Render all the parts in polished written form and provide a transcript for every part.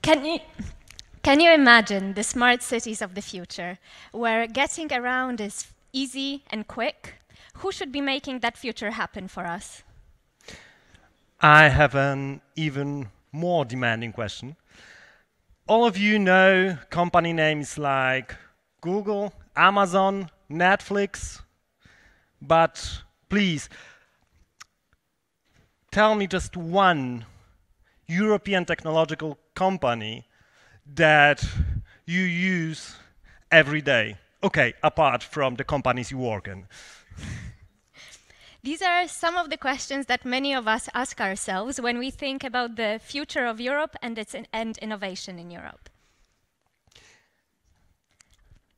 Can you, can you imagine the smart cities of the future, where getting around is easy and quick? Who should be making that future happen for us? I have an even more demanding question. All of you know company names like Google, Amazon, Netflix, but please tell me just one European technological company that you use every day. Okay, apart from the companies you work in. These are some of the questions that many of us ask ourselves when we think about the future of Europe and innovation in Europe.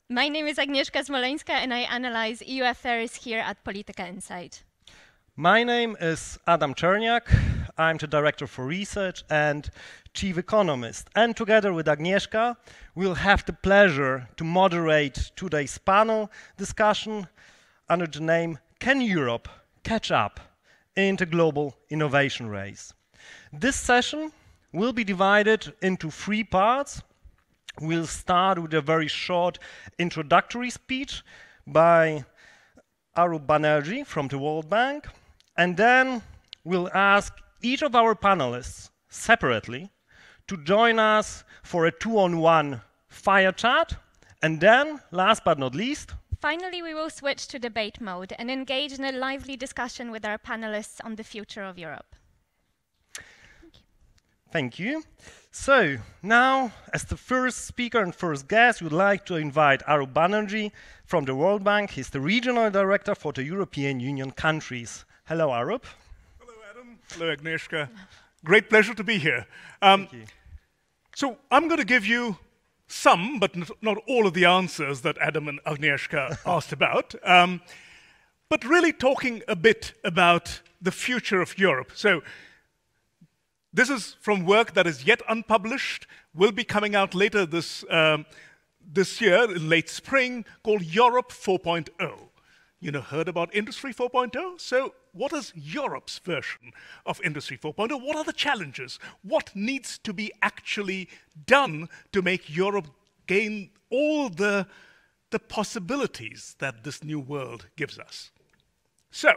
My name is Agnieszka Smoleńska, and I analyze EU affairs here at Polityka Insight. My name is Adam Czerniak. I'm the Director for Research and Chief Economist. And together with Agnieszka, we'll have the pleasure to moderate today's panel discussion under the name, Can Europe Catch Up in the Global Innovation Race? This session will be divided into 3 parts. We'll start with a very short introductory speech by Arup Banerjee from the World Bank, and then we'll ask each of our panelists separately to join us for a 2-on-1 fire chat, and then, last but not least, finally, we will switch to debate mode and engage in a lively discussion with our panelists on the future of Europe. Thank you. So now, as the first speaker and first guest, we'd like to invite Arup Banerjee from the World Bank. He's the Regional Director for the European Union countries. Hello, Arup. Hello, Adam. Hello, Agnieszka. Great pleasure to be here. Thank you. So I'm going to give you some, but not all of the answers that Adam and Agnieszka asked about, but really talking a bit about the future of Europe. So this is from work that is yet unpublished, will be coming out later this year, in late spring, called Europe 4.0. You know, heard about Industry 4.0? So what is Europe's version of Industry 4.0? What are the challenges? What needs to be actually done to make Europe gain all the possibilities that this new world gives us? So,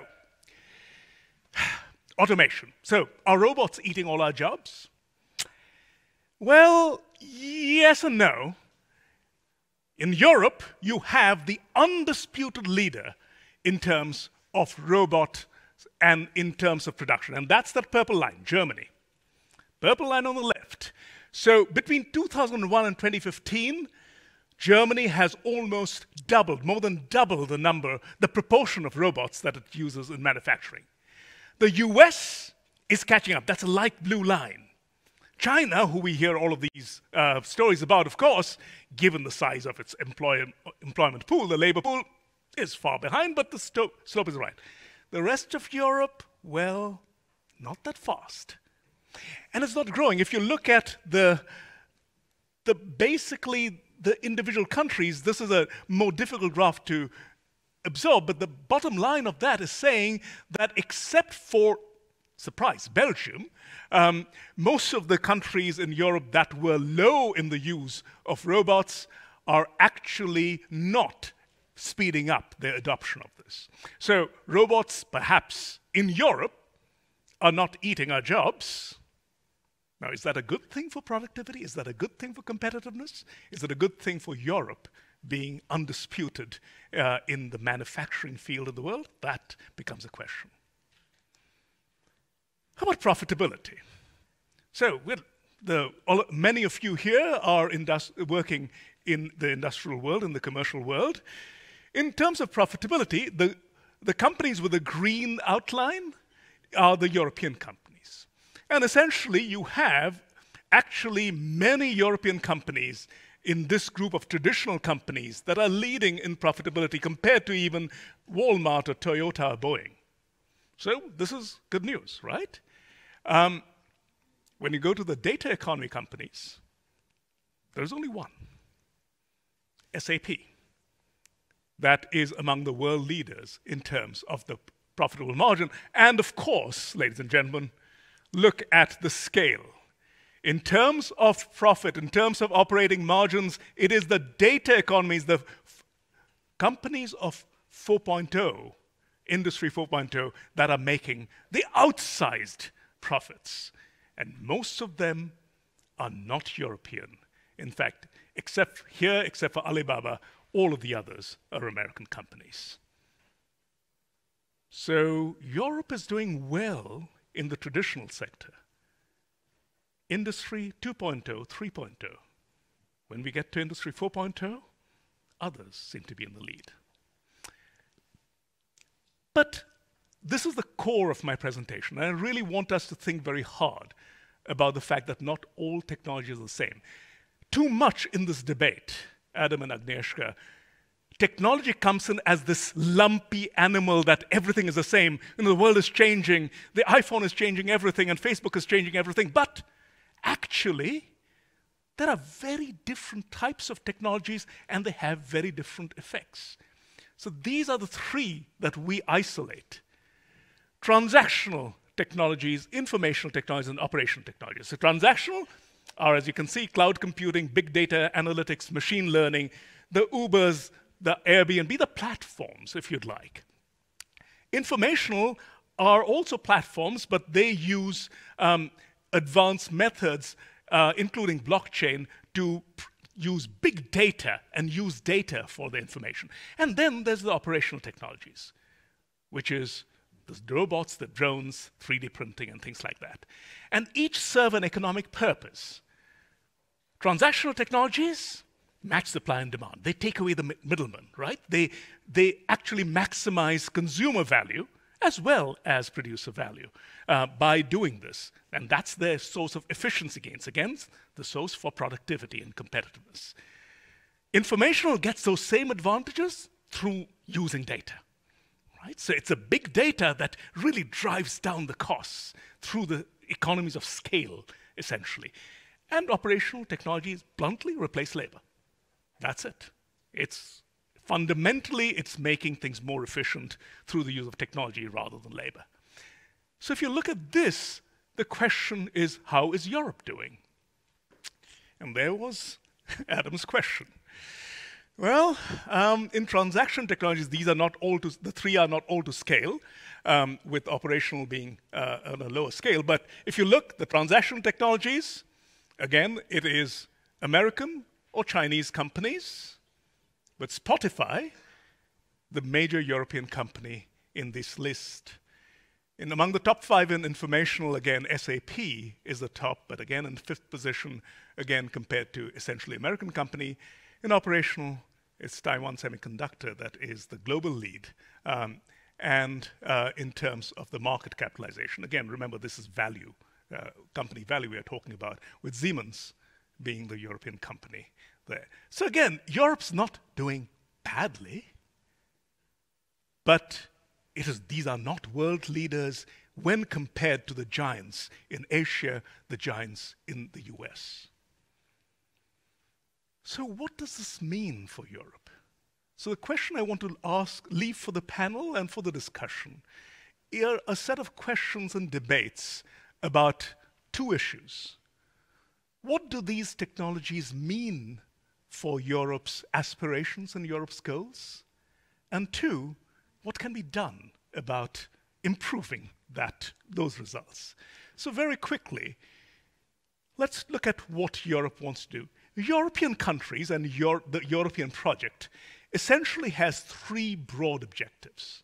automation. So, are robots eating all our jobs? Well, yes and no. In Europe, you have the undisputed leader in terms of robot and in terms of production. And that's that purple line, Germany. Purple line on the left. So between 2001 and 2015, Germany has almost doubled, more than doubled the proportion of robots that it uses in manufacturing. The US is catching up. That's a light blue line. China, who we hear all of these stories about, of course, given the size of its employment pool, the labor pool, is far behind, but the slope is right. The rest of Europe, well, not that fast. And it's not growing. If you look at basically the individual countries, this is a more difficult graph to absorb, but the bottom line of that is saying that except for, surprise, Belgium, most of the countries in Europe that were low in the use of robots are actually not speeding up their adoption of this. So robots, perhaps in Europe, are not eating our jobs. Now, is that a good thing for productivity? Is that a good thing for competitiveness? Is it a good thing for Europe being undisputed in the manufacturing field of the world? That becomes a question. How about profitability? So many of you here are working in the industrial world, in the commercial world. In terms of profitability, the companies with a green outline are the European companies. And essentially, you have actually many European companies in this group of traditional companies that are leading in profitability compared to even Walmart or Toyota or Boeing. So this is good news, right? When you go to the data economy companies, there's only one, SAP. That is among the world leaders in terms of the profitable margin. And of course, ladies and gentlemen, look at the scale. In terms of profit, in terms of operating margins, it is the data economies, the companies of 4.0, Industry 4.0, that are making the outsized profits. And most of them are not European. In fact, except for Alibaba, all of the others are American companies. So Europe is doing well in the traditional sector. Industry 2.0, 3.0. When we get to Industry 4.0, others seem to be in the lead. But this is the core of my presentation, and I really want us to think very hard about the fact that not all technologies are the same. Too much in this debate, Adam and Agnieszka, technology comes in as this lumpy animal that everything is the same. The world is changing, the iPhone is changing everything, and Facebook is changing everything. But actually, there are very different types of technologies, and they have very different effects. So these are the three that we isolate: transactional technologies, informational technologies, and operational technologies. So transactional are, as you can see, cloud computing, big data analytics, machine learning, the Ubers, the Airbnb, the platforms, if you'd like. Informational are also platforms, but they use advanced methods, including blockchain, to use big data and use data for the information. And then there's the operational technologies, which is the robots, the drones, 3D printing, and things like that. And each serve an economic purpose. Transactional technologies match supply and demand. They take away the middleman, right? They actually maximize consumer value as well as producer value by doing this. And that's their source of efficiency gains, again, the source for productivity and competitiveness. Informational gets those same advantages through using data. Right? So it's a big data that really drives down the costs through the economies of scale, essentially. And operational technologies bluntly replace labor. That's it. Fundamentally, it's making things more efficient through the use of technology rather than labor. So if you look at this, the question is, how is Europe doing? And there was Adam's question. Well, in transaction technologies, the three are not all to scale, with operational being on a lower scale. But if you look, the transaction technologies, again, it is American or Chinese companies, but Spotify, the major European company in this list. Among the top 5 in informational, again, SAP is the top, but again, in 5th position, again, compared to essentially American company. In operational, it's Taiwan Semiconductor that is the global lead. And in terms of the market capitalization, again, remember, this is value, company value we are talking about, with Siemens being the European company there. So again, Europe's not doing badly, but these are not world leaders when compared to the giants in Asia, the giants in the US. So what does this mean for Europe? So the question I want to leave for the panel and for the discussion are a set of questions and debates about 2 issues. What do these technologies mean for Europe's aspirations and Europe's goals? And 2, what can be done about improving those results? So very quickly, let's look at what Europe wants to do. European countries and the European project essentially has 3 broad objectives.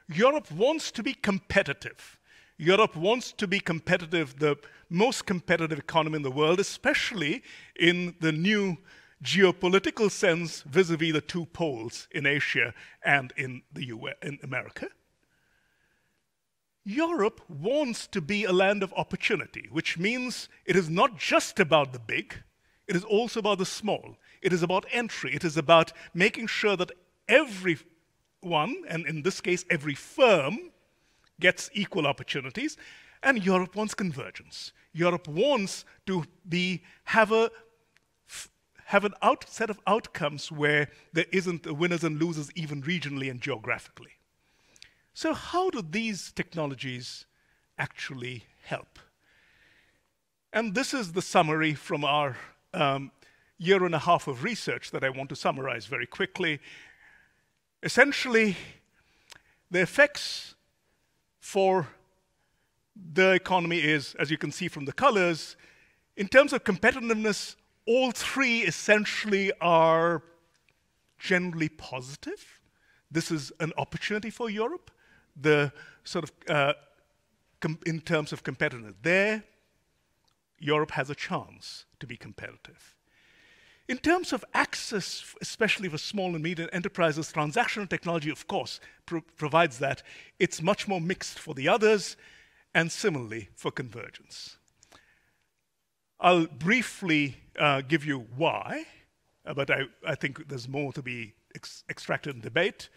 Europe wants to be competitive. Europe wants to be competitive, the most competitive economy in the world, especially in the new geopolitical sense vis-a-vis the 2 poles in Asia and in America. Europe wants to be a land of opportunity, which means it is not just about the big, it is also about the small. It is about entry. It is about making sure that everyone, and in this case, every firm, gets equal opportunities. And Europe wants convergence. Europe wants to have a set of outcomes where there isn't winners and losers even regionally and geographically. So how do these technologies actually help? And this is the summary from our year and a half of research that I want to summarize very quickly. Essentially, the effects for the economy is, as you can see from the colors, in terms of competitiveness, all three essentially are generally positive. This is an opportunity for Europe. The sort of, in terms of competitiveness, there, Europe has a chance to be competitive. In terms of access, especially for small and medium enterprises, transactional technology, of course, provides that. It's much more mixed for the others, and similarly for convergence. I'll briefly give you why, but I think there's more to be extracted in debate.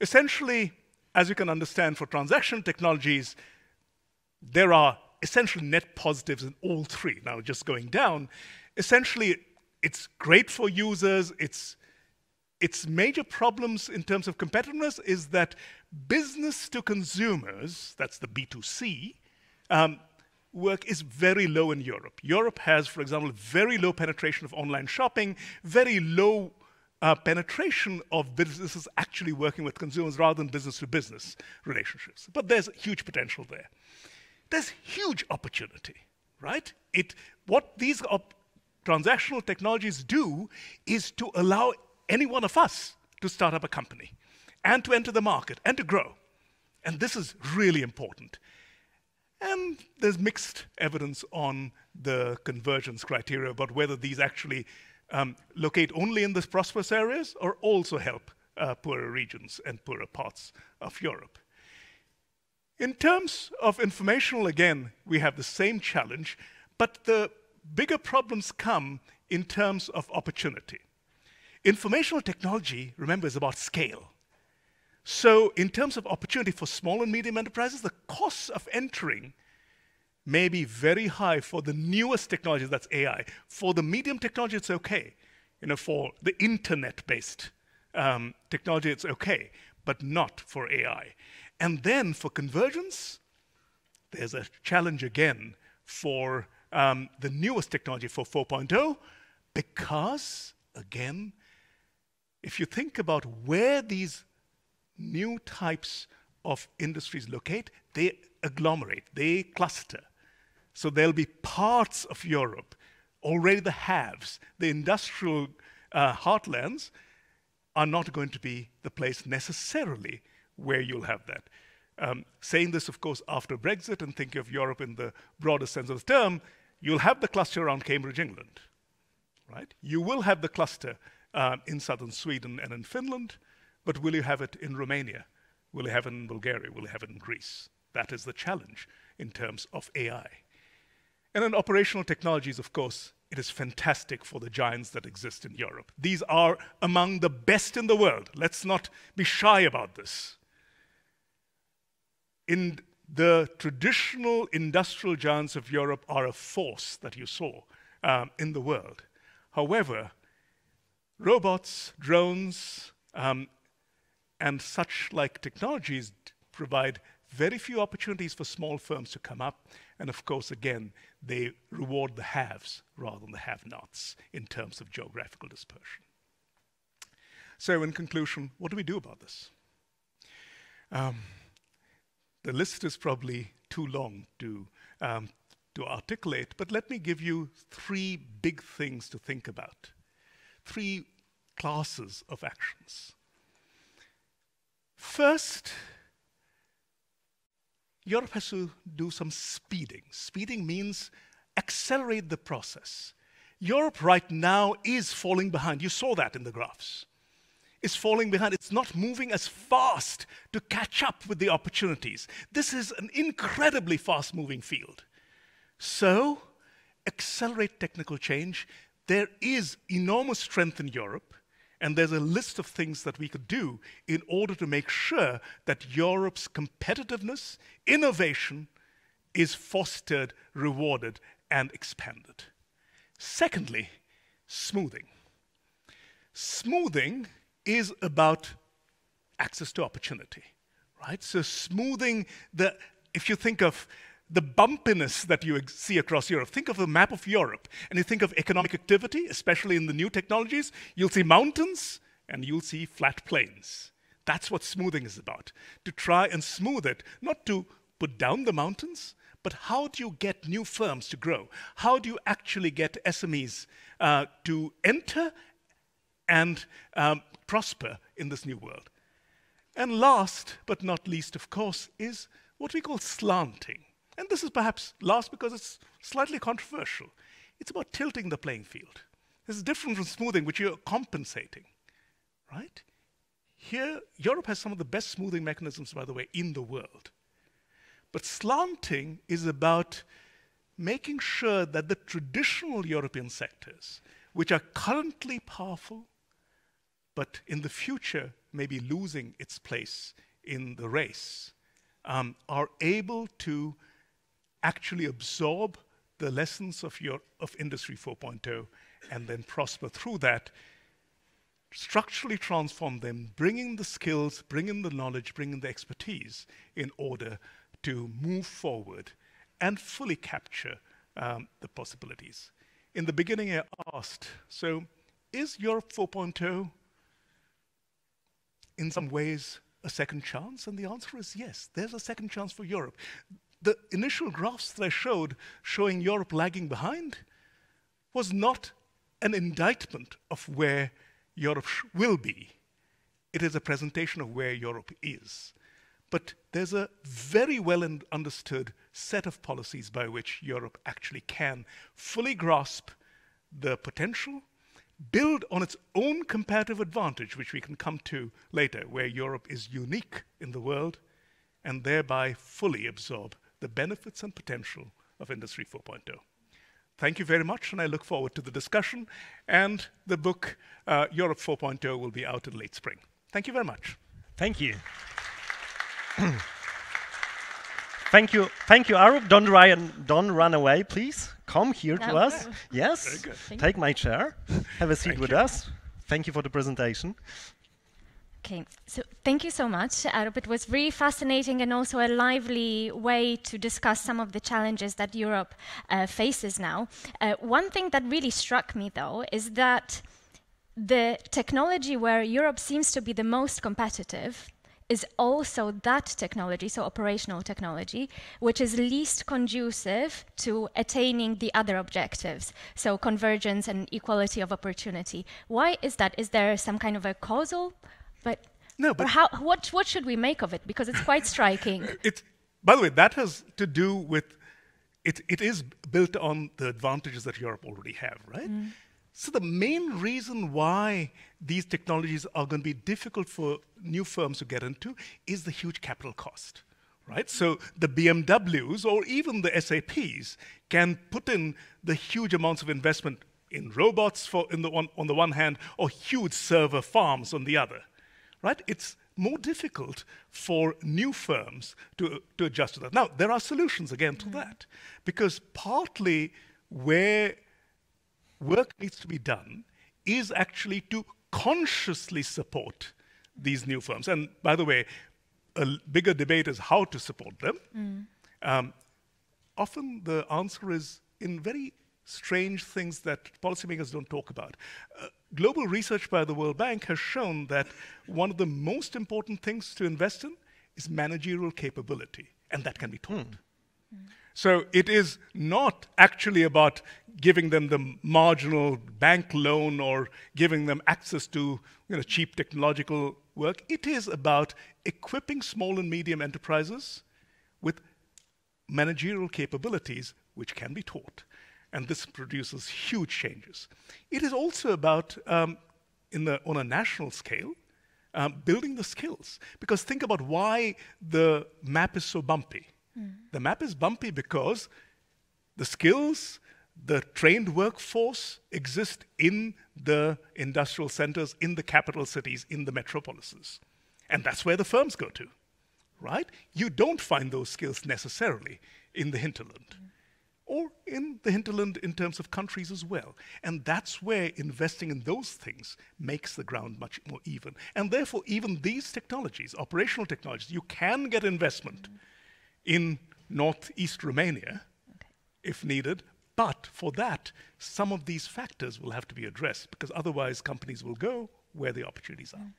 Essentially, as you can understand, for transactional technologies, there are essentially net positives in all three. Now, just going down, essentially, it's great for users. Its major problems in terms of competitiveness is that business to consumers, that's the B2C, work is very low in Europe. Europe has, for example, very low penetration of online shopping, very low penetration of businesses actually working with consumers rather than business-to-business relationships. But there's huge potential there. There's huge opportunity, right? What these transactional technologies do is to allow any one of us to start up a company and to enter the market and to grow. And this is really important. And there's mixed evidence on the convergence criteria about whether these actually locate only in the prosperous areas or also help poorer regions and poorer parts of Europe. In terms of informational, again, we have the same challenge, but the bigger problems come in terms of opportunity. Informational technology, remember, is about scale. So in terms of opportunity for small and medium enterprises, the costs of entering may be very high for the newest technologies, that's AI. For the medium technology, it's okay. For the internet-based technology, it's okay, but not for AI. And then for convergence, there's a challenge again for the newest technology for 4.0, because, again, if you think about where these new types of industries locate, they agglomerate, they cluster. So there'll be parts of Europe, already the haves, the industrial heartlands, are not going to be the place necessarily where you'll have that. Saying this, of course, after Brexit and thinking of Europe in the broader sense of the term, you'll have the cluster around Cambridge, England, right? You will have the cluster in southern Sweden and in Finland, but will you have it in Romania? Will you have it in Bulgaria? Will you have it in Greece? That is the challenge in terms of AI. And in operational technologies, of course, it is fantastic for the giants that exist in Europe. These are among the best in the world. Let's not be shy about this. In the traditional industrial giants of Europe are a force that you saw in the world. However, robots, drones, and such like technologies provide very few opportunities for small firms to come up. And of course, again, they reward the haves rather than the have-nots in terms of geographical dispersion. So in conclusion, what do we do about this? The list is probably too long to articulate, but let me give you three big things to think about. Three classes of actions. First, Europe has to do some speeding. Speeding means accelerate the process. Europe right now is falling behind. You saw that in the graphs. It's falling behind. It's not moving as fast to catch up with the opportunities. This is an incredibly fast-moving field. So, accelerate technical change. There is enormous strength in Europe, and there's a list of things that we could do in order to make sure that Europe's competitiveness, innovation, is fostered, rewarded, and expanded. Secondly, smoothing. Smoothing is about access to opportunity, right? So smoothing if you think of the bumpiness that you see across Europe. Think of a map of Europe, and you think of economic activity, especially in the new technologies. You'll see mountains, and you'll see flat plains. That's what smoothing is about, to try and smooth it, not to put down the mountains, but how do you get new firms to grow? How do you actually get SMEs to enter and prosper in this new world? And last but not least, of course, is what we call slanting. And this is perhaps last because it's slightly controversial. It's about tilting the playing field. This is different from smoothing, which you're compensating, right? Here, Europe has some of the best smoothing mechanisms, by the way, in the world. But slanting is about making sure that the traditional European sectors, which are currently powerful, but in the future may be losing its place in the race, are able to actually absorb the lessons of Industry 4.0 and then prosper through that, structurally transform them, bringing the skills, bringing the knowledge, bringing the expertise in order to move forward and fully capture the possibilities. In the beginning, I asked, so is Europe 4.0 in some ways a second chance? And the answer is yes, there's a second chance for Europe. The initial graphs that I showed showing Europe lagging behind was not an indictment of where Europe will be. It is a presentation of where Europe is. But there's a very well understood set of policies by which Europe actually can fully grasp the potential, build on its own comparative advantage, which we can come to later, where Europe is unique in the world, and thereby fully absorb the benefits and potential of Industry 4.0. Thank you very much, and I look forward to the discussion. And the book, Europe 4.0, will be out in late spring. Thank you very much. Thank you. Thank you, Arup. Don't run away, please. Come here to us. Yes, very good. Take my chair. Have a seat Thank with you. us. Thank you for the presentation. Okay, so thank you so much, Arup. It was really fascinating and also a lively way to discuss some of the challenges that Europe faces now. One thing that really struck me, though, is that the technology where Europe seems to be the most competitive is also that technology, so operational technology, which is least conducive to attaining the other objectives, so convergence and equality of opportunity. Why is that? Is there some kind of a causal? No, but what should we make of it? Because it's quite striking. By the way, that has to do with, it is built on the advantages that Europe already have, right? So the main reason why these technologies are going to be difficult for new firms to get into is the huge capital cost, right? So the BMWs or even the SAPs can put in the huge amounts of investment in robots on the one hand, or huge server farms on the other, right? It's more difficult for new firms to adjust to that. Now, there are solutions again to that, because partly where work needs to be done is actually to consciously support these new firms. And by the way, a bigger debate is how to support them. Often the answer is in very strange things that policymakers don't talk about. Global research by the World Bank has shown that one of the most important things to invest in is managerial capability, and that can be taught. So it is not actually about giving them the marginal bank loan or giving them access to cheap technological work. It is about equipping small and medium enterprises with managerial capabilities which can be taught. And this produces huge changes. It is also about, on a national scale, building the skills. Because think about why the map is so bumpy. The map is bumpy because the skills, the trained workforce exist in the industrial centers, in the capital cities, in the metropolises. And that's where the firms go to, right? You don't find those skills necessarily in the hinterland, or in the hinterland in terms of countries as well. And that's where investing in those things makes the ground much more even. And therefore, even these technologies, operational technologies, you can get investment in northeast Romania, if needed. But for that, some of these factors will have to be addressed, because otherwise companies will go where the opportunities are.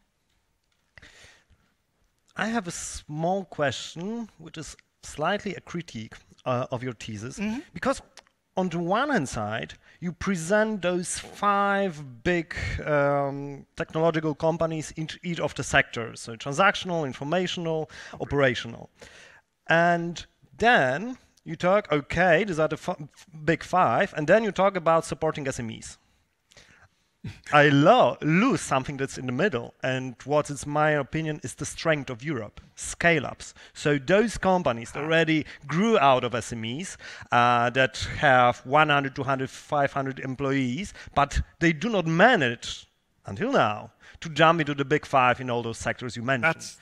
I have a small question, which is slightly a critique of your thesis, because on the one hand side, you present those 5 big technological companies in each of the sectors, so transactional, informational, operational. And then you talk, okay, these are the big 5, and then you talk about supporting SMEs. I lose something that's in the middle, and what is my opinion is the strength of Europe, scale-ups. So those companies that already grew out of SMEs, that have 100, 200, 500 employees, but they do not manage, until now, to jump into the big 5 in all those sectors you mentioned.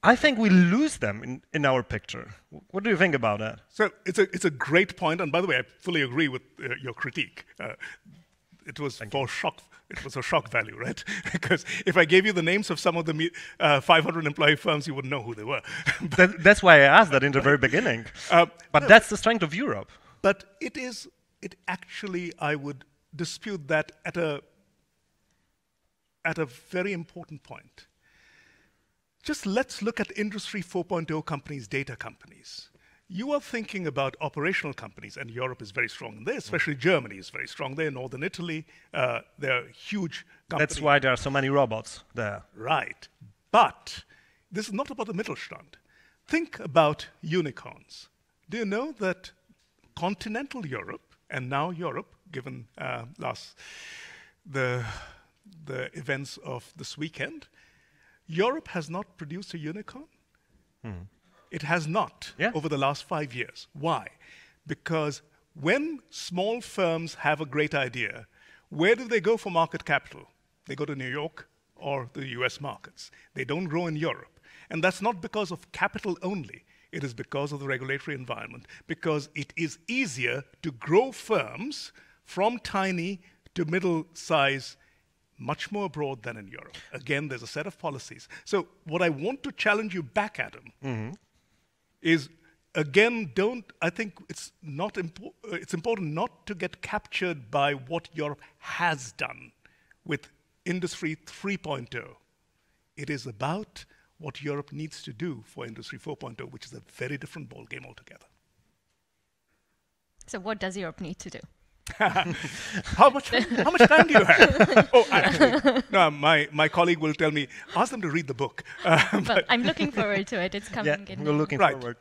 I think we lose them in our picture. What do you think about that? So it's a great point, and by the way, I fully agree with your critique. It was a shock value, right? Because if I gave you the names of some of the 500 employee firms, you wouldn't know who they were. That's why I asked that in the very beginning. But that's the strength of Europe. But it actually, I would dispute that at a very important point. Just let's look at Industry 4.0 companies, data companies. You are thinking about operational companies, and Europe is very strong there, especially Germany is very strong there, Northern Italy, they're huge companies. That's why there are so many robots there. Right. But this is not about the Mittelstand. Think about unicorns. Do you know that continental Europe, and now Europe, given the events of this weekend, Europe has not produced a unicorn? It has not over the last 5 years. Why? Because when small firms have a great idea, where do they go for market capital? They go to New York or the US markets. They don't grow in Europe. And that's not because of capital only. It is because of the regulatory environment, because it is easier to grow firms from tiny to middle size much more abroad than in Europe. Again, there's a set of policies. So what I want to challenge you back, Adam, is, again, I think it's important not to get captured by what Europe has done with Industry 3.0. It is about what Europe needs to do for Industry 4.0, which is a very different ballgame altogether. So what does Europe need to do? How much time do you have? Oh, actually, no, my colleague will tell me, ask them to read the book. Well, I'm looking forward to it. It's coming in. We're looking forward.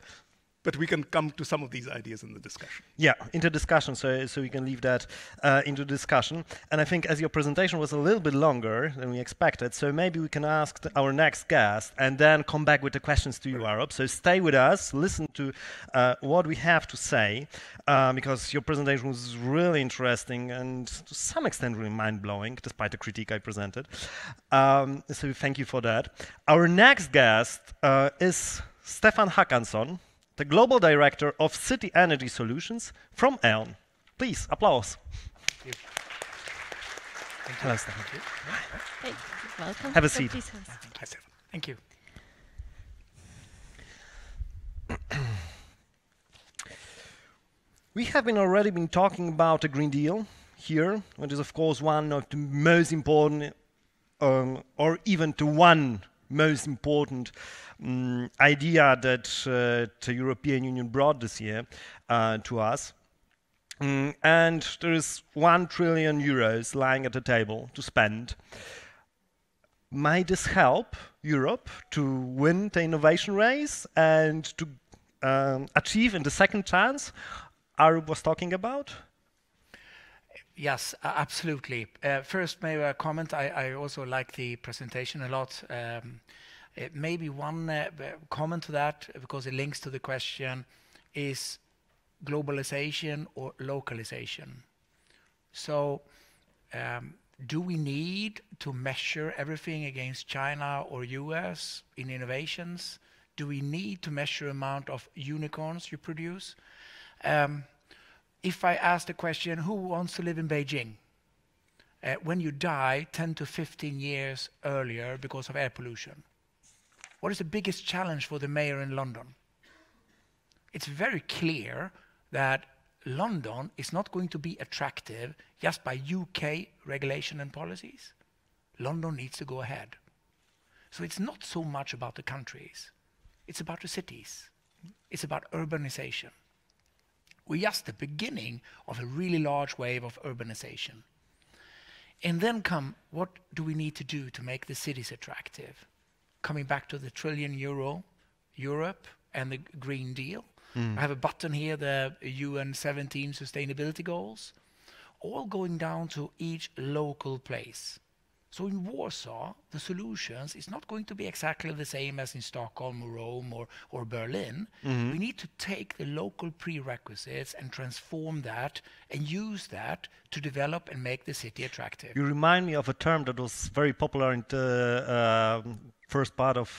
But we can come to some of these ideas in the discussion. Yeah, into discussion, so we can leave that into discussion. And I think as your presentation was a little bit longer than we expected, so maybe we can ask our next guest and then come back with the questions to you, Arup. So stay with us, listen to what we have to say, because your presentation was really interesting and to some extent really mind-blowing, despite the critique I presented. So thank you for that. Our next guest is Stefan Håkansson, the Global Director of City Energy Solutions from E.ON. Please, applause. Thank you. Hello, Stefan. Hey, welcome. Have a seat. Hi, Stefan. Thank you. We have already been talking about the Green Deal here, which is of course one of the most important, or even the one most important idea that the European Union brought this year to us. And there is 1 trillion euros lying at the table to spend. Might this help Europe to win the innovation race and to achieve in the second chance Arup was talking about? Yes, absolutely. First, maybe a comment. I also like the presentation a lot. Maybe one comment to that, because it links to the question, is globalization or localization. So do we need to measure everything against China or US in innovations? Do we need to measure amount of unicorns you produce? If I ask the question, who wants to live in Beijing? When you die 10 to 15 years earlier because of air pollution, what is the biggest challenge for the mayor in London? it's very clear that London is not going to be attractive just by UK regulation and policies. London needs to go ahead. So it's not so much about the countries, it's about the cities. It's about urbanization. We're just the beginning of a really large wave of urbanization. And then come, what do we need to do to make the cities attractive? Coming back to the trillion euro, Europe and the Green Deal. I have a button here, the UN 17 sustainability goals, all going down to each local place. So in Warsaw, the solutions is not going to be exactly the same as in Stockholm or Rome or Berlin. We need to take the local prerequisites and transform that and use that to develop and make the city attractive. You remind me of a term that was very popular in the first part of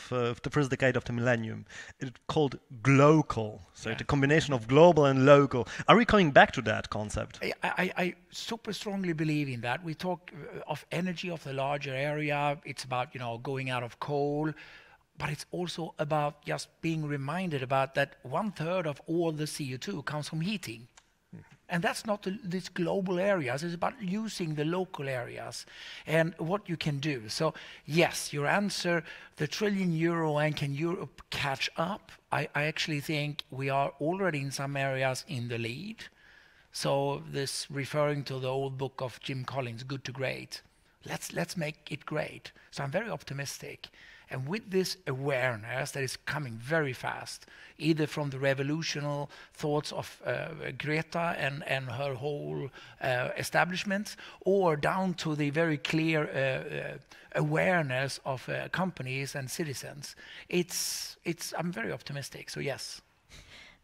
the first decade of the millennium. It's called glocal. So it's a combination of global and local. Are we coming back to that concept? I super strongly believe in that. We talk of energy of the larger area. It's about, going out of coal, but it's also about just being reminded about that 1/3 of all the CO2 comes from heating. And that's not these global areas. It's about using the local areas and what you can do. So yes, your answer, the trillion euro, and can Europe catch up? I actually think we are already in some areas in the lead. So this referring to the old book of Jim Collins, Good to Great. Let's make it great. So I'm very optimistic. And with this awareness that is coming very fast, either from the revolutionary thoughts of Greta and her whole establishment, or down to the very clear awareness of companies and citizens, I'm very optimistic. So yes.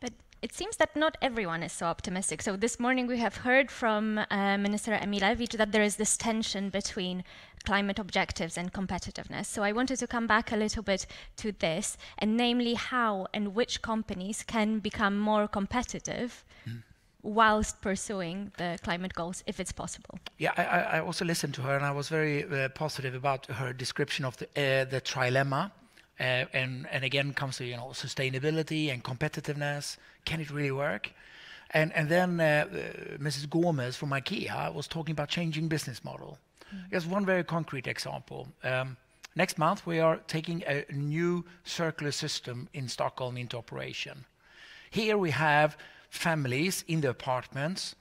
But it seems that not everyone is so optimistic. So this morning we have heard from Minister Emilewicz that there is this tension between climate objectives and competitiveness. So I wanted to come back a little bit to this, and namely how and which companies can become more competitive whilst pursuing the climate goals, if it's possible. Yeah, I also listened to her, and I was very positive about her description of the trilemma. And again comes to sustainability and competitiveness. Can it really work? And then Mrs. Gomez from IKEA was talking about changing business model. Just one very concrete example. Next month we are taking a new circular system in Stockholm into operation. Here we have families in the apartments.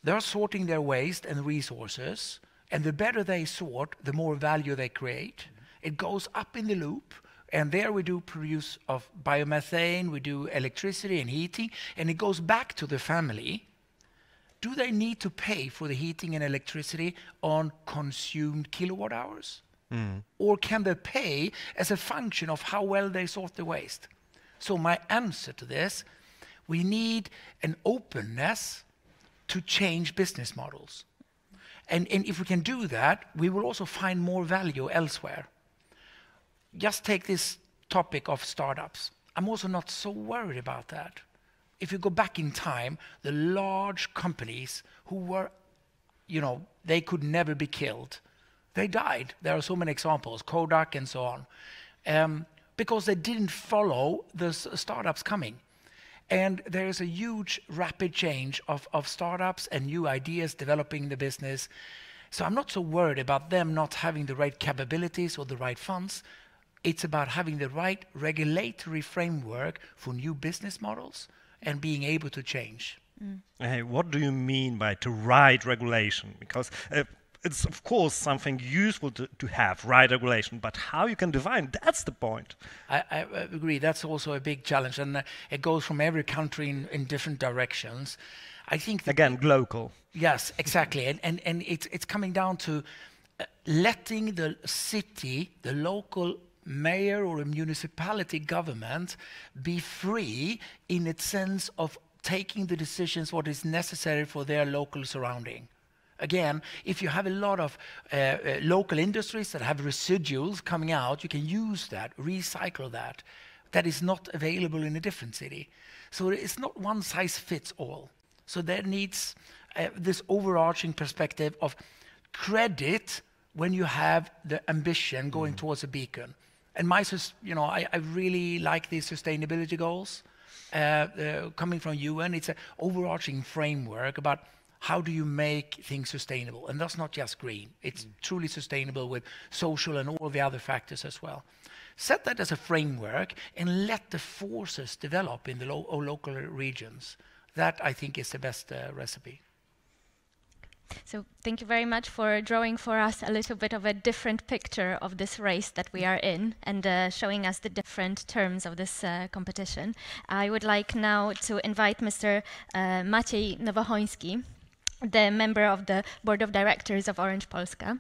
They're sorting their waste and resources, and the better they sort, the more value they create. It goes up in the loop, and there we do produce of biomethane, we do electricity and heating, and it goes back to the family. Do they need to pay for the heating and electricity on consumed kilowatt hours? Or can they pay as a function of how well they sort the waste? So my answer to this, we need an openness to change business models. And if we can do that, we will also find more value elsewhere. Just take this topic of startups. I'm also not so worried about that. If you go back in time, the large companies who were, they could never be killed. They died. There are so many examples, Kodak and so on, because they didn't follow the startups coming. And there is a huge rapid change of startups and new ideas developing the business. So I'm not so worried about them not having the right capabilities or the right funds. It's about having the right regulatory framework for new business models and being able to change. Hey, what do you mean by the right regulation? Because it's of course something useful to have, right regulation, but how you can define, that's the point. I agree, that's also a big challenge, and it goes from every country in different directions. I think again, local. Yes, exactly, and it's coming down to letting the city, the local mayor or a municipality government be free in its sense of taking the decisions what is necessary for their local surrounding. Again, if you have a lot of local industries that have residuals coming out, you can use that, recycle that. That is not available in a different city. So it's not one size fits all. So there needs this overarching perspective of credit when you have the ambition going towards a beacon. And I really like these sustainability goals. coming from UN. It's an overarching framework about how do you make things sustainable? And that's not just green. It's truly sustainable with social and all the other factors as well. Set that as a framework and let the forces develop in the local regions. That, I think, is the best recipe. So thank you very much for drawing for us a little bit of a different picture of this race that we are in and showing us the different terms of this competition. I would like now to invite Mr. Maciej Nowochoński, the member of the Board of Directors of Orange Polska.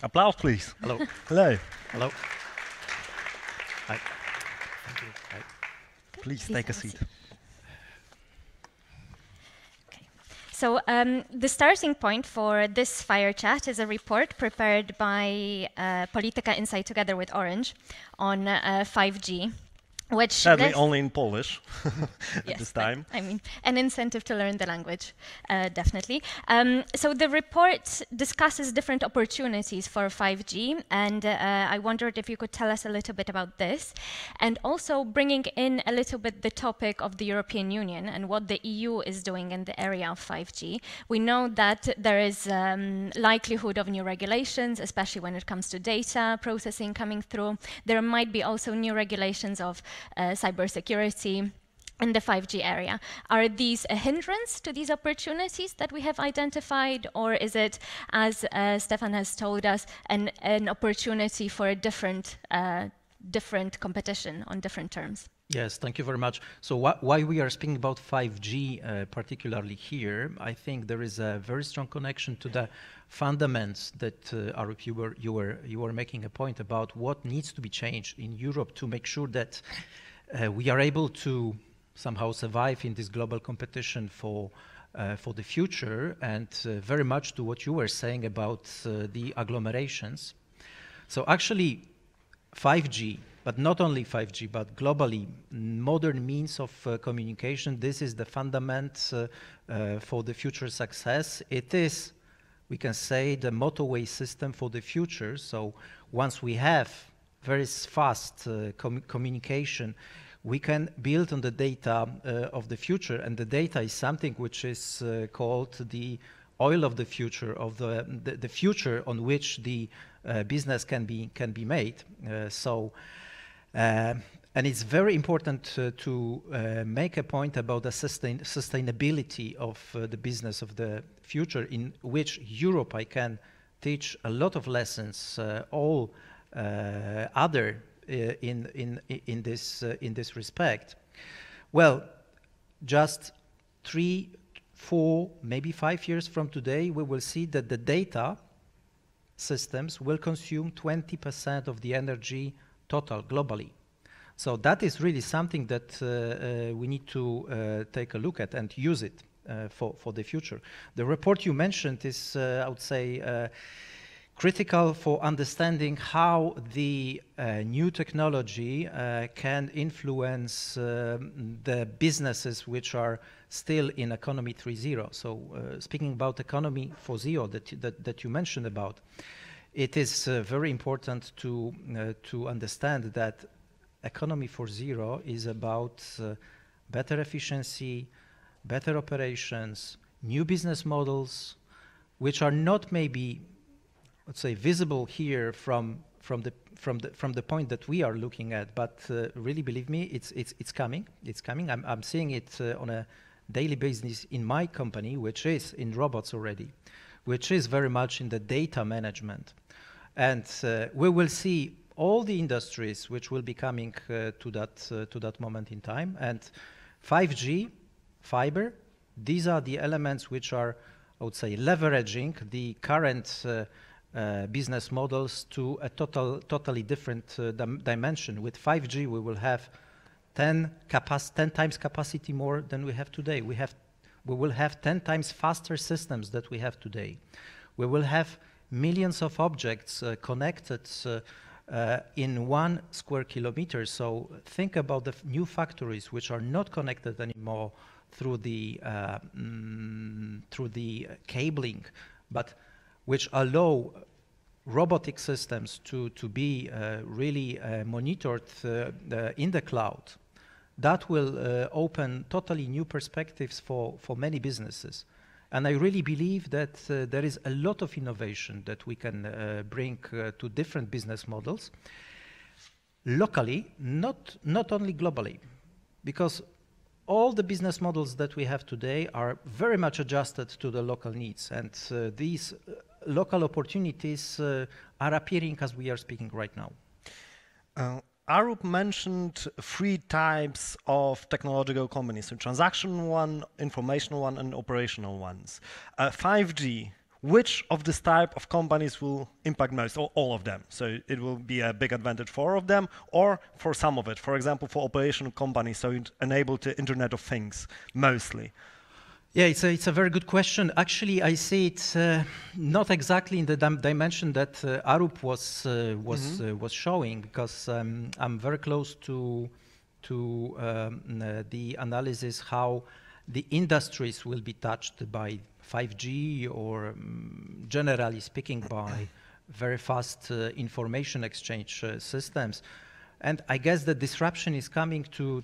Applause, please. Hello. Hello. Hello. Hi. Thank you. Hi. Please take a seat. So the starting point for this fire chat is a report prepared by Polityka Insight together with Orange on 5G, which sadly only in Polish at this time. I mean, an incentive to learn the language, definitely. So the report discusses different opportunities for 5G, and I wondered if you could tell us a little bit about this, and also bringing in a little bit the topic of the European Union and what the EU is doing in the area of 5G. We know that there is likelihood of new regulations, especially when it comes to data processing coming through. There might be also new regulations of cybersecurity in the 5G area. Are these a hindrance to these opportunities that we have identified, or is it, as Stefan has told us, an opportunity for a different competition on different terms? Yes, thank you very much. So why we are speaking about 5G particularly here, I think there is a very strong connection to the fundamentals that Arup, you were making a point about what needs to be changed in Europe to make sure that we are able to somehow survive in this global competition for the future, and very much to what you were saying about the agglomerations. So actually 5G, but not only 5G, but globally, modern means of communication, this is the fundament for the future success. It is, we can say, the motorway system for the future. So once we have very fast communication, we can build on the data of the future, and the data is something which is called the oil of the future, of the future on which the business can be made. And it's very important to make a point about the sustainability of the business of the future, in which Europe, I can teach a lot of lessons, all other in this respect. Well, just 3, 4, maybe 5 years from today, we will see that the data systems will consume 20% of the energy total globally. So that is really something that we need to take a look at and use it for the future. The report you mentioned is, I would say, critical for understanding how the new technology can influence the businesses which are still in economy 3.0. So speaking about economy 4.0 that you mentioned about, it is very important to understand that economy 4.0 is about better efficiency, better operations, new business models, which are not maybe, let's say, visible here from the point that we are looking at, but really, believe me, it's coming. It's coming. I'm seeing it on a daily basis in my company, which is in robots already, which is very much in the data management, and we will see all the industries which will be coming to that moment in time. And 5G, fiber, these are the elements which are, I would say, leveraging the current business models to a totally different dimension. With 5G, we will have 10 times capacity more than we have today. We will have 10 times faster systems that we have today. We will have millions of objects connected in 1 square kilometer. So think about the new factories which are not connected anymore through the cabling, but which allow robotic systems to be really monitored in the cloud. that will open totally new perspectives for many businesses. And I really believe that there is a lot of innovation that we can bring to different business models, locally, not only globally, because all the business models that we have today are very much adjusted to the local needs, and these local opportunities are appearing as we are speaking right now. Arup mentioned 3 types of technological companies, so transaction one, informational one, and operational ones. 5G, which of this type of companies will impact most, or all of them? So it will be a big advantage for all of them, or for some of it, for example, for operational companies, so it enabled the Internet of Things, mostly. Yeah, it's a very good question. Actually, I see it not exactly in the dimension that Arup was showing, because I'm very close to the analysis how the industries will be touched by 5G, or generally speaking, by very fast information exchange systems. And I guess the disruption is coming to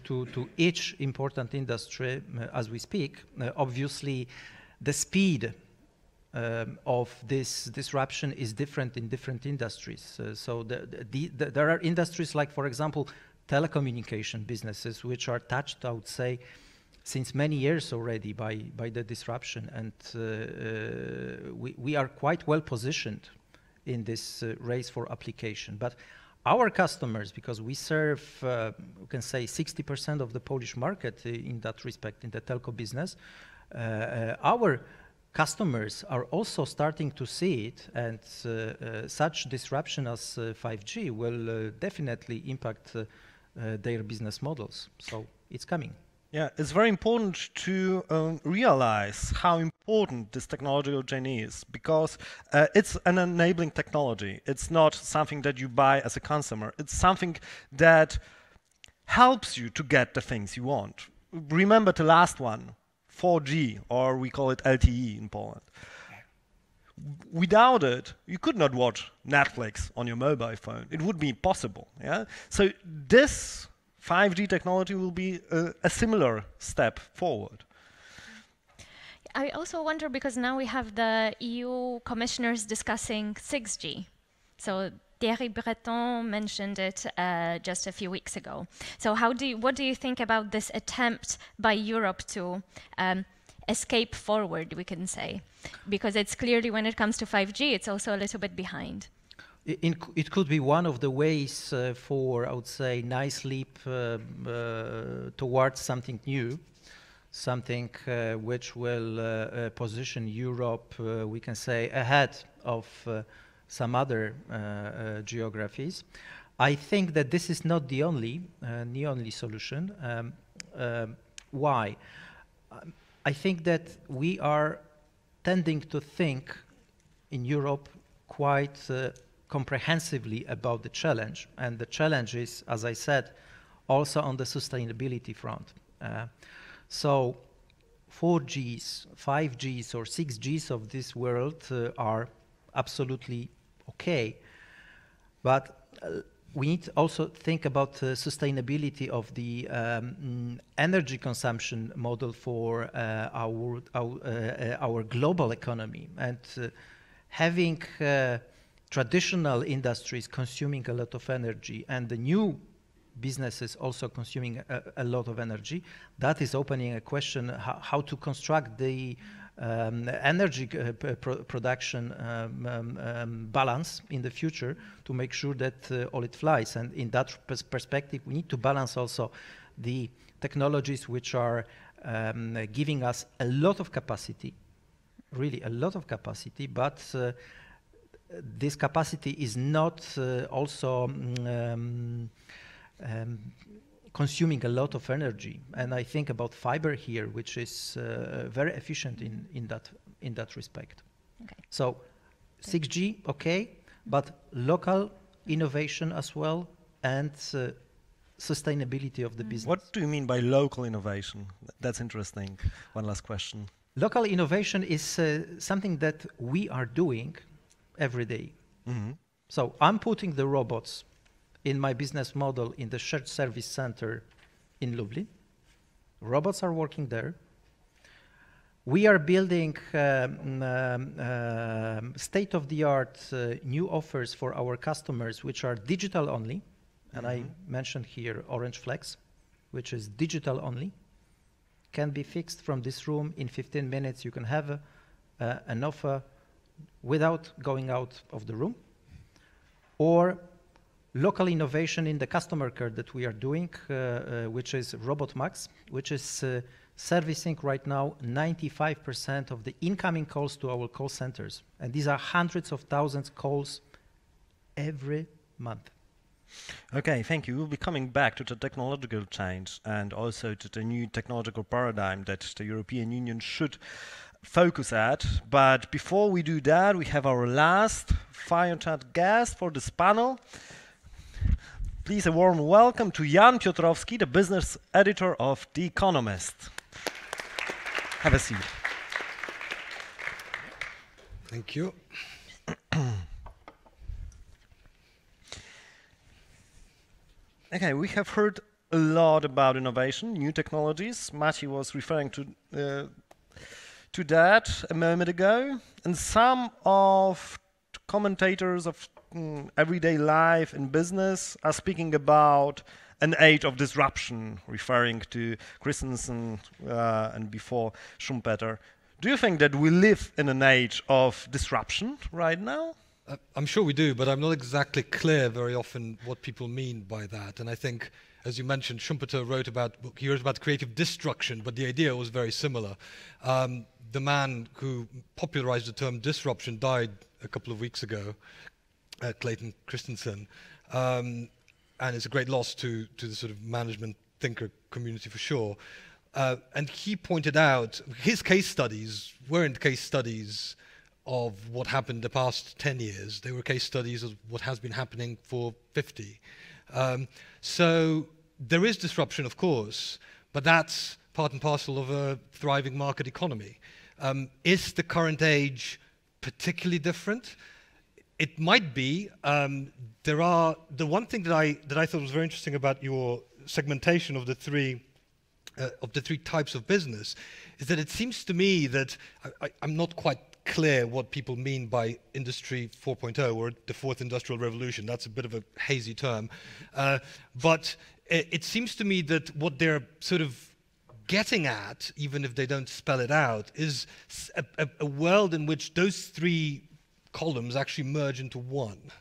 each important industry as we speak. Obviously, the speed of this disruption is different in different industries. So there are industries like, for example, telecommunication businesses, which are touched, I would say, since many years already by the disruption. And we are quite well positioned in this race for application. But our customers, because we serve, we can say 60% of the Polish market in that respect, in the telco business, our customers are also starting to see it, and such disruption as 5G will definitely impact their business models. So it's coming. Yeah, it's very important to realize how important this technological journey is, because it's an enabling technology. It's not something that you buy as a consumer. It's something that helps you to get the things you want. Remember the last one, 4G, or we call it LTE in Poland. Without it, you could not watch Netflix on your mobile phone. It would be impossible. Yeah? So this 5G technology will be a similar step forward. I also wonder, because now we have the EU commissioners discussing 6G. So Thierry Breton mentioned it just a few weeks ago. So what do you think about this attempt by Europe to escape forward, we can say? Because it's clearly, when it comes to 5G, it's also a little bit behind. It could be one of the ways for, I would say, nice leap towards something new, something which will position Europe, we can say, ahead of some other geographies. I think that this is not the only solution. Why? I think that we are tending to think in Europe quite comprehensively about the challenge, and the challenge is, as I said, also on the sustainability front. So 4Gs, 5Gs or 6Gs of this world are absolutely okay, but we need to also think about the sustainability of the energy consumption model for our global economy, and having traditional industries consuming a lot of energy and the new businesses also consuming a lot of energy, that is opening a question how to construct the energy production balance in the future to make sure that all it flies. And in that perspective, we need to balance also the technologies which are giving us a lot of capacity, really a lot of capacity, but this capacity is not also consuming a lot of energy. And I think about fiber here, which is very efficient in that respect. Okay. So 6G, okay, but local innovation as well, and sustainability of the business. What do you mean by local innovation? That's interesting. One last question. Local innovation is something that we are doing every day. Mm-hmm. So I'm putting the robots in my business model in the shared service center in Lublin. Robots are working there. We are building state-of-the-art new offers for our customers, which are digital only. And I mentioned here Orange Flex, which is digital only. Can be fixed from this room in 15 minutes. You can have an offer without going out of the room. Or local innovation in the customer care that we are doing, which is Robot Max, which is servicing right now 95% of the incoming calls to our call centers. And these are hundreds of thousands of calls every month. Okay, thank you. We'll be coming back to the technological change and also to the new technological paradigm that the European Union should focus at. But before we do that, we have our last fire chat guest for this panel. Please a warm welcome to Yankee Trotsky, the business editor of The Economist. Have a seat. Thank you. Okay, we have heard a lot about innovation, new technologies. Maciej was referring to that a moment ago. And some of commentators of everyday life and business are speaking about an age of disruption, referring to Christensen and before Schumpeter. Do you think that we live in an age of disruption right now? I'm sure we do, but I'm not exactly clear very often what people mean by that. And I think, as you mentioned, Schumpeter wrote about creative destruction, but the idea was very similar. The man who popularized the term disruption died a couple of weeks ago, Clayton Christensen, and it's a great loss to the sort of management thinker community for sure. And he pointed out his case studies weren't case studies of what happened the past 10 years. They were case studies of what has been happening for 50. So there is disruption, of course, but that's part and parcel of a thriving market economy. Is the current age particularly different? It might be. The one thing that I thought was very interesting about your segmentation of the three types of business is that it seems to me that I'm not quite clear what people mean by Industry 4.0 or the Fourth Industrial Revolution. That's a bit of a hazy term. But it seems to me that what they're sort of getting at, even if they don't spell it out, is a world in which those three columns actually merge into one.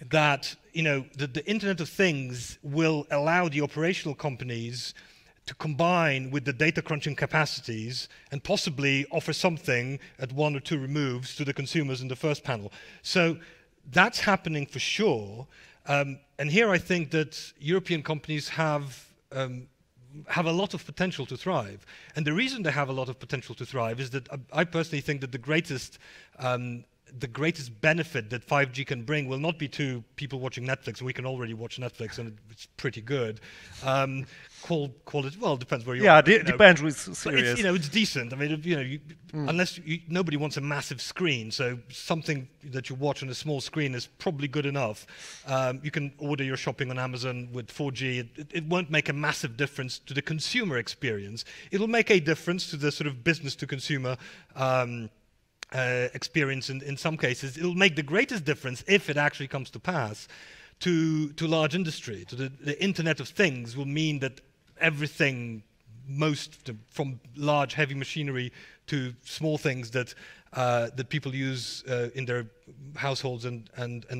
That, you know, the Internet of Things will allow the operational companies to combine with the data crunching capacities and possibly offer something at one or two removes to the consumers in the first panel. So that's happening for sure. And here I think that European companies have a lot of potential to thrive. And the reason they have a lot of potential to thrive is that I personally think that the greatest benefit that 5G can bring will not be to people watching Netflix, and we can already watch Netflix, and it's pretty good. Call it, well, it depends where you are. Yeah, depends with serious. It's, it's decent. I mean, unless nobody wants a massive screen, so something that you watch on a small screen is probably good enough. You can order your shopping on Amazon with 4G. It won't make a massive difference to the consumer experience. It'll make a difference to the sort of business to consumer experience in some cases. It'll make the greatest difference if it actually comes to pass to large industry. To the Internet of Things will mean that everything, from large heavy machinery to small things that people use in their households and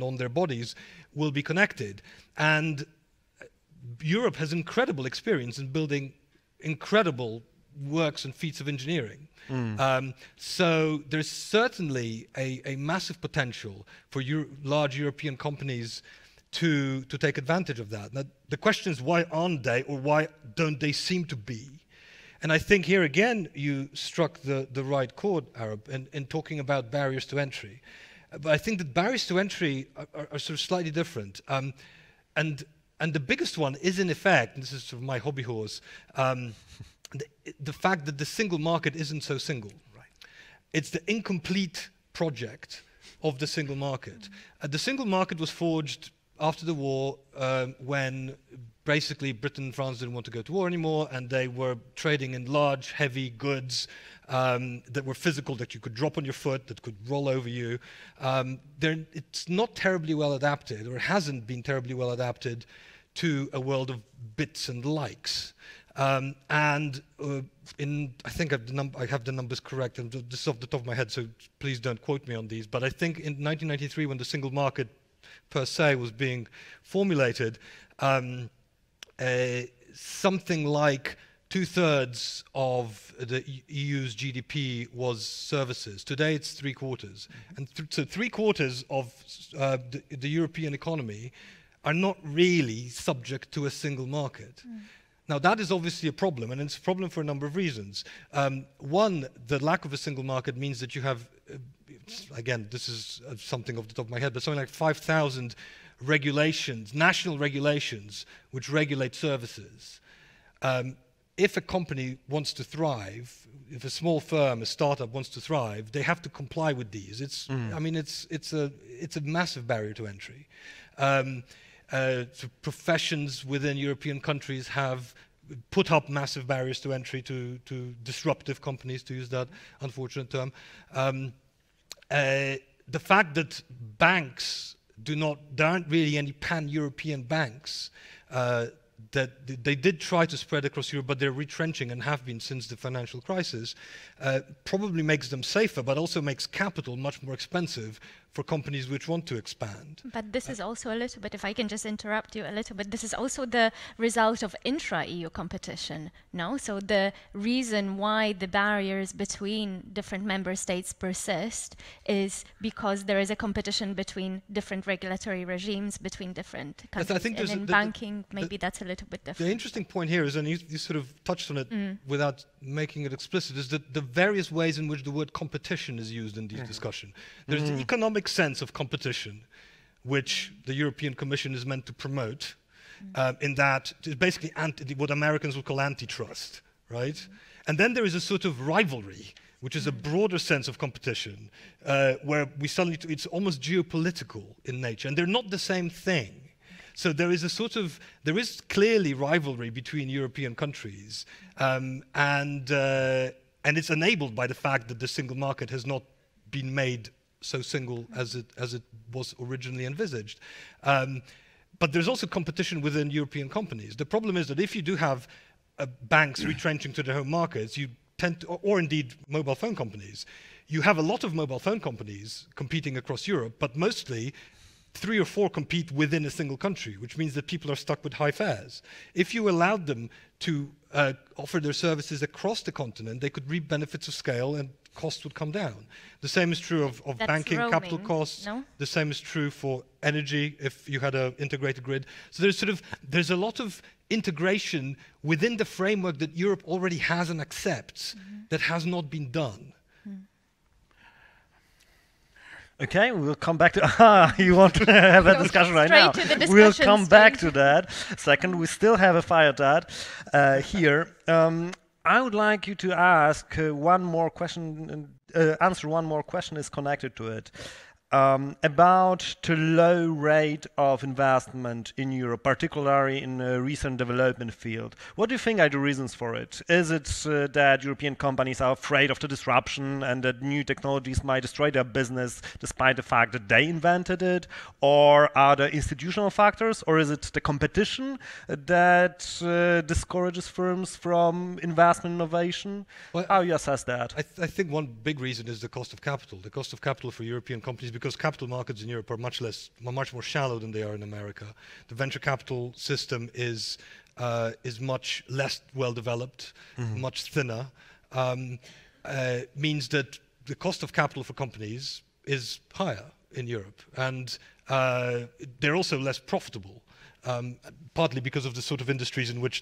on their bodies, will be connected. And Europe has incredible experience in building incredible works and feats of engineering. So there's certainly a massive potential for large European companies to take advantage of that. Now, the question is, why aren't they, or why don't they seem to be? And I think here again you struck the right chord, Arab, in talking about barriers to entry. But I think that barriers to entry are sort of slightly different. And the biggest one is, in effect, and this is sort of my hobby horse, the fact that the single market isn't so single. Right. It's the incomplete project of the single market. The single market was forged after the war when basically Britain and France didn't want to go to war anymore, and they were trading in large, heavy goods that were physical, that you could drop on your foot, that could roll over you. It's not terribly well adapted, or hasn't been terribly well adapted to a world of bits and likes. I think I have the numbers correct, and this is off the top of my head, so please don't quote me on these, but I think in 1993, when the single market per se was being formulated, something like 2/3 of the EU's GDP was services. Today it's 3/4. And so 3/4 of the European economy are not really subject to a single market. Now, that is obviously a problem, and it's a problem for a number of reasons. One, the lack of a single market means that you have, again, this is something off the top of my head, but something like 5,000 regulations, national regulations, which regulate services. If a company wants to thrive, if a small firm, a startup wants to thrive, they have to comply with these. I mean, it's a massive barrier to entry. So professions within European countries have put up massive barriers to entry to disruptive companies, to use that unfortunate term. The fact that banks there aren't really any pan-European banks, that they did try to spread across Europe, but they're retrenching and have been since the financial crisis, probably makes them safer, but also makes capital much more expensive for companies which want to expand. But this is also a little bit, if I can just interrupt you a little bit, this is also the result of intra-EU competition, no? So the reason why the barriers between different member states persist is because there is a competition between different regulatory regimes, between different countries. I think and in banking, maybe that's a little bit different. The interesting point here is, and you sort of touched on it without making it explicit, is that the various ways in which the word competition is used in this discussion. There's the economic sense of competition, which the European Commission is meant to promote, in that it's basically what Americans would call antitrust, right? And then there is a sort of rivalry, which is a broader sense of competition, where we suddenly, it's almost geopolitical in nature, and they're not the same thing. So there is there is clearly rivalry between European countries, and it's enabled by the fact that the single market has not been made so single as it was originally envisaged. But there's also competition within European companies. The problem is that if you do have banks retrenching to their home markets, you tend to, or indeed mobile phone companies, you have a lot of mobile phone companies competing across Europe, but mostly 3 or 4 compete within a single country, which means that people are stuck with high fares. If you allowed them to offer their services across the continent, they could reap benefits of scale and costs would come down. The same is true of banking, roaming, capital costs. No? The same is true for energy if you had an integrated grid. So there's a lot of integration within the framework that Europe already has and accepts that has not been done. Okay, we'll come back to, you want to have a discussion right now. We'll come back to that. Second, we still have a fire chat here. I would like you to ask one more question, answer one more question is connected to it. About the low rate of investment in Europe, particularly in the recent development field. What do you think are the reasons for it? Is it that European companies are afraid of the disruption and that new technologies might destroy their business despite the fact that they invented it? Or are there institutional factors? Or is it the competition that discourages firms from investment innovation? Well, how do you assess that? I think one big reason is the cost of capital. The cost of capital for European companies, because capital markets in Europe are much more shallow than they are in America. The venture capital system is much less well developed, much thinner. Means that the cost of capital for companies is higher in Europe, and they're also less profitable. Partly because of the sort of industries in which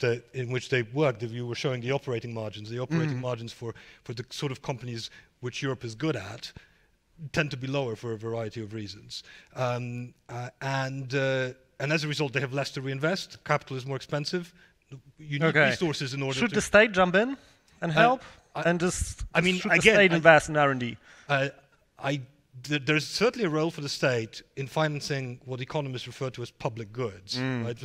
they work. You were showing the operating margins. The operating margins for the sort of companies which Europe is good at tend to be lower for a variety of reasons. And as a result, they have less to reinvest. Capital is more expensive. You need resources in order Should the state jump in and help? Should the state invest in R&D? There's certainly a role for the state in financing what economists refer to as public goods. Right?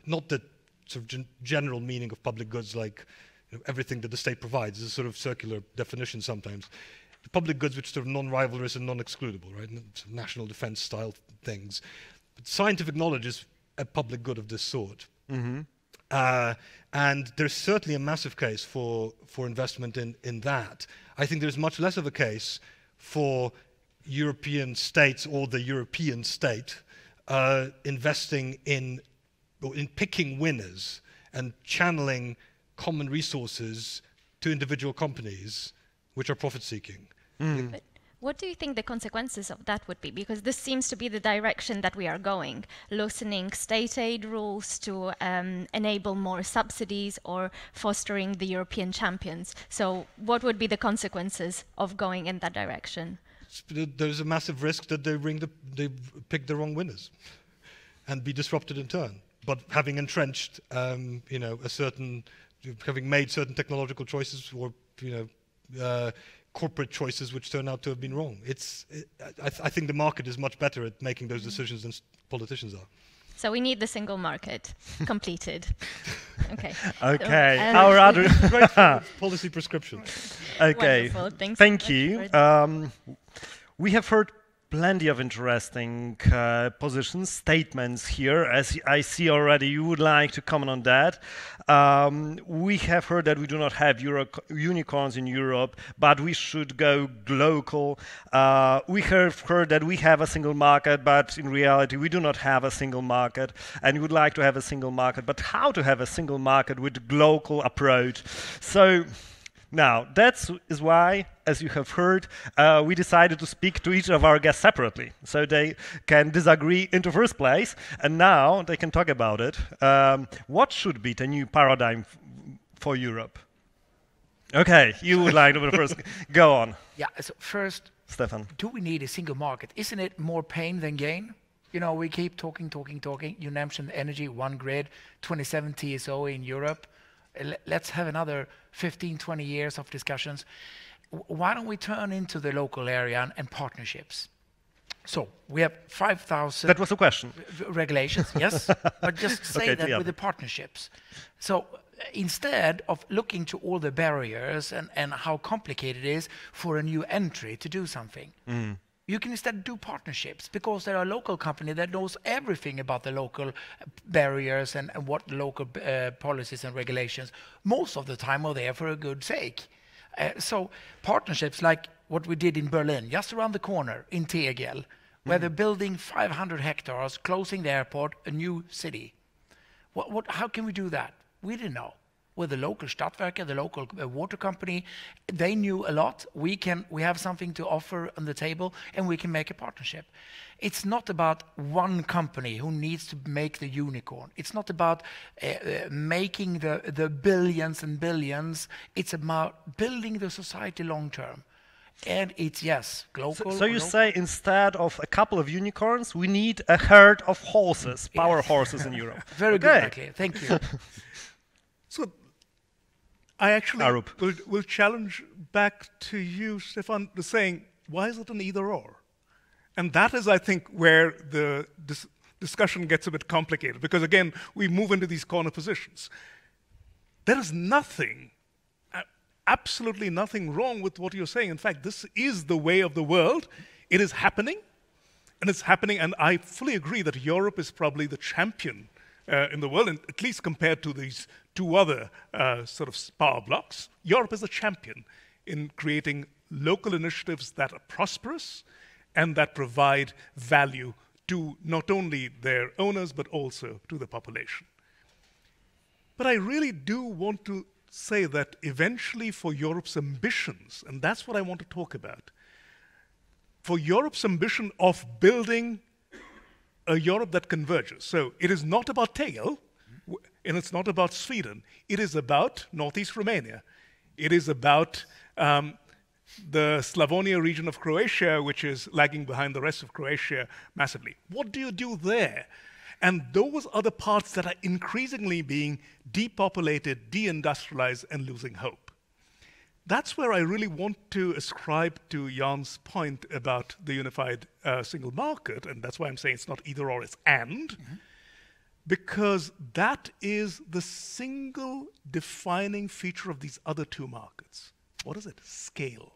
Not that sort of general meaning of public goods, like everything that the state provides, is a sort of circular definition sometimes. The public goods which are sort of non-rivalrous and non-excludable, right? Sort of national defense style things. But scientific knowledge is a public good of this sort. And there's certainly a massive case for investment in that. I think there's much less of a case for European states or the European state investing in picking winners and channeling common resources to individual companies which are profit-seeking. But what do you think the consequences of that would be? Because this seems to be the direction that we are going, loosening state aid rules to enable more subsidies or fostering the European champions. So what would be the consequences of going in that direction? There's a massive risk that they pick the wrong winners and be disrupted in turn. But having entrenched, having made certain technological choices or corporate choices which turn out to have been wrong. I think the market is much better at making those decisions than politicians are. So we need the single market completed. Okay. Okay. So, Our other Policy prescription. Okay. Wonderful. Thank you. We have heard plenty of interesting positions, statements here. As I see already, you would like to comment on that. We have heard that we do not have unicorns in Europe, but we should go local. We have heard that we have a single market, but in reality, we do not have a single market, and we would like to have a single market. But how to have a single market with local approach? So now, that is why, as you have heard, we decided to speak to each of our guests separately, so they can disagree in the first place, and now they can talk about it. What should be the new paradigm for Europe? Okay, you would like to first go on. Yeah, so first, Stefan. Do we need a single market? Isn't it more pain than gain? You know, we keep talking. You mentioned energy, one grid, 27 TSO in Europe. Let's have another 15, 20 years of discussions. Why don't we turn into the local area and partnerships? So we have 5,000... That was the question. Regulations, yes. But just say Okay, that yeah. with the partnerships. So instead of looking to all the barriers and how complicated it is for a new entry to do something, you can instead do partnerships, because there are local company that knows everything about the local barriers and what local policies and regulations most of the time are there for a good sake. So partnerships like what we did in Berlin, just around the corner in Tegel, where they're building 500 hectares, closing the airport, a new city. How can we do that? We didn't know. With the local Stadtwerke, the local water company, they knew a lot. We have something to offer on the table, and we can make a partnership. It's not about one company who needs to make the unicorn. It's not about making the billions and billions. It's about building the society long term. And it's, yes, global. So you say instead of a couple of unicorns, we need a herd of horses, power horses in Europe. Very good, Michael. Thank you. So I actually Arup. will challenge back to you, Stefan, to saying, why is it an either-or? And that is, I think, where the discussion gets a bit complicated, because, again, we move into these corner positions. There is nothing, absolutely nothing wrong with what you're saying. In fact, this is the way of the world. It is happening, and I fully agree that Europe is probably the champion in the world, and at least compared to these two other sort of power blocks. Europe is a champion in creating local initiatives that are prosperous and that provide value to not only their owners, but also to the population. But I really do want to say that eventually for Europe's ambitions, and that's what I want to talk about, for Europe's ambition of building a Europe that converges. So it is not about Tegel, and it's not about Sweden. It is about Northeast Romania. It is about the Slavonia region of Croatia, which is lagging behind the rest of Croatia massively. What do you do there? And those are the parts that are increasingly being depopulated, deindustrialized, and losing hope. That's where I really want to ascribe to Jan's point about the unified single market, and that's why I'm saying it's not either or, it's and. because that is the single defining feature of these other two markets. What is it? Scale.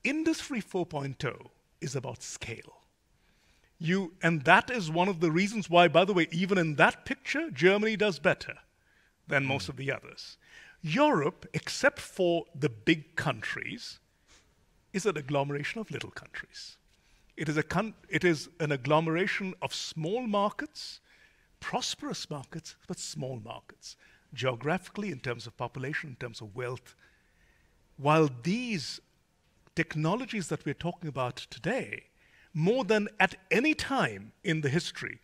Industry 4.0 is about scale. And that is one of the reasons why, by the way, even in that picture, Germany does better than most of the others. Europe, except for the big countries, is an agglomeration of little countries. It is an agglomeration of small markets, prosperous markets, but small markets, geographically, in terms of population, in terms of wealth. While these technologies that we're talking about today, more than at any time in the history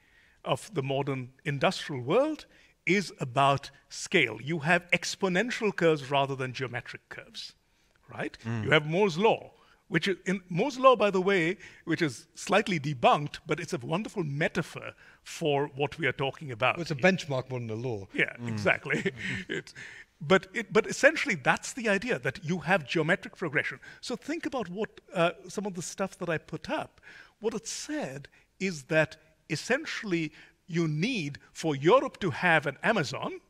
of the modern industrial world, is about scale. You have exponential curves rather than geometric curves, right? You have Moore's law, which is, in Moore's law, by the way, which is slightly debunked, but it's a wonderful metaphor for what we are talking about. Well, it's a benchmark more than a law. Yeah, exactly. But essentially, that's the idea, that you have geometric progression. So think about what some of the stuff that I put up. What it said is that essentially you need for Europe to have an Amazon,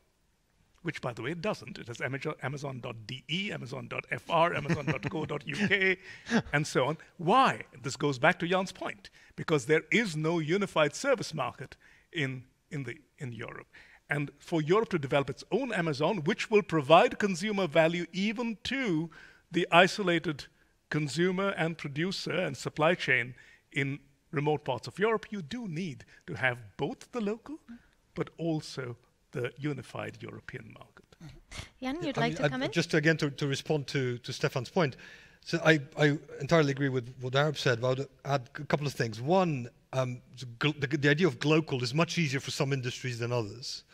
which, by the way, it doesn't. It has Amazon.de, Amazon.fr, Amazon.co.uk, and so on. Why? This goes back to Jan's point, because there is no unified service market in Europe. And for Europe to develop its own Amazon, which will provide consumer value even to the isolated consumer and producer and supply chain in remote parts of Europe, you do need to have both the local, but also the unified European market. Jan, you'd like to come in? Just again to respond to Stefan's point. So I entirely agree with what Arab said, but I'll add a couple of things. One, the idea of global is much easier for some industries than others.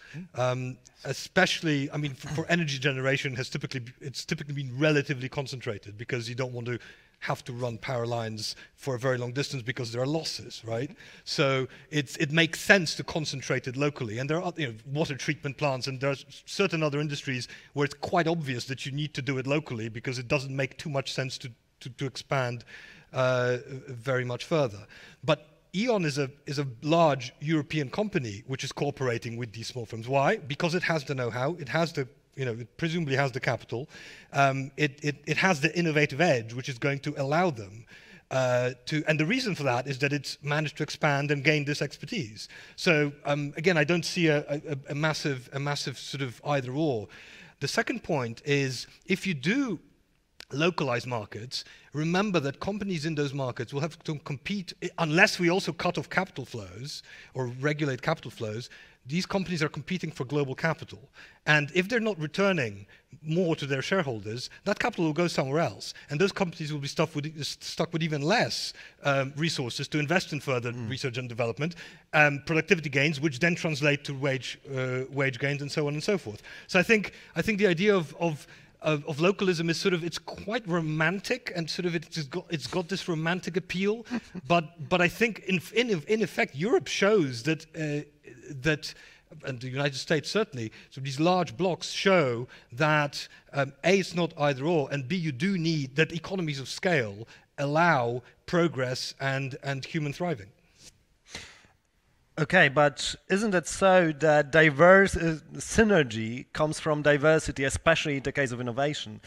Especially, I mean, for energy generation, it's typically been relatively concentrated, because you don't want to have to run power lines for a very long distance because there are losses, right? So it makes sense to concentrate it locally. And there are water treatment plants, and there are certain other industries where it's quite obvious that you need to do it locally, because it doesn't make too much sense to expand very much further. But E.ON is a large European company which is cooperating with these small firms. Why? Because it has the know-how, it has the it presumably has the capital. It has the innovative edge, which is going to allow them and the reason for that is that it's managed to expand and gain this expertise. So again, I don't see a massive sort of either or. The second point is, if you do localize markets, remember that companies in those markets will have to compete, unless we also cut off capital flows or regulate capital flows. These companies are competing for global capital. And if they're not returning more to their shareholders, that capital will go somewhere else. And those companies will be stuck with even less resources to invest in further research and development, productivity gains, which then translate to wage gains, and so on and so forth. So I think the idea of localism is it's quite romantic, and it's got this romantic appeal, but I think in effect Europe shows that and the United States certainly, so these large blocks show that A, it's not either or, and B, you do need that economies of scale allow progress and human thriving. Okay, but isn't it so that synergy comes from diversity, especially in the case of innovation?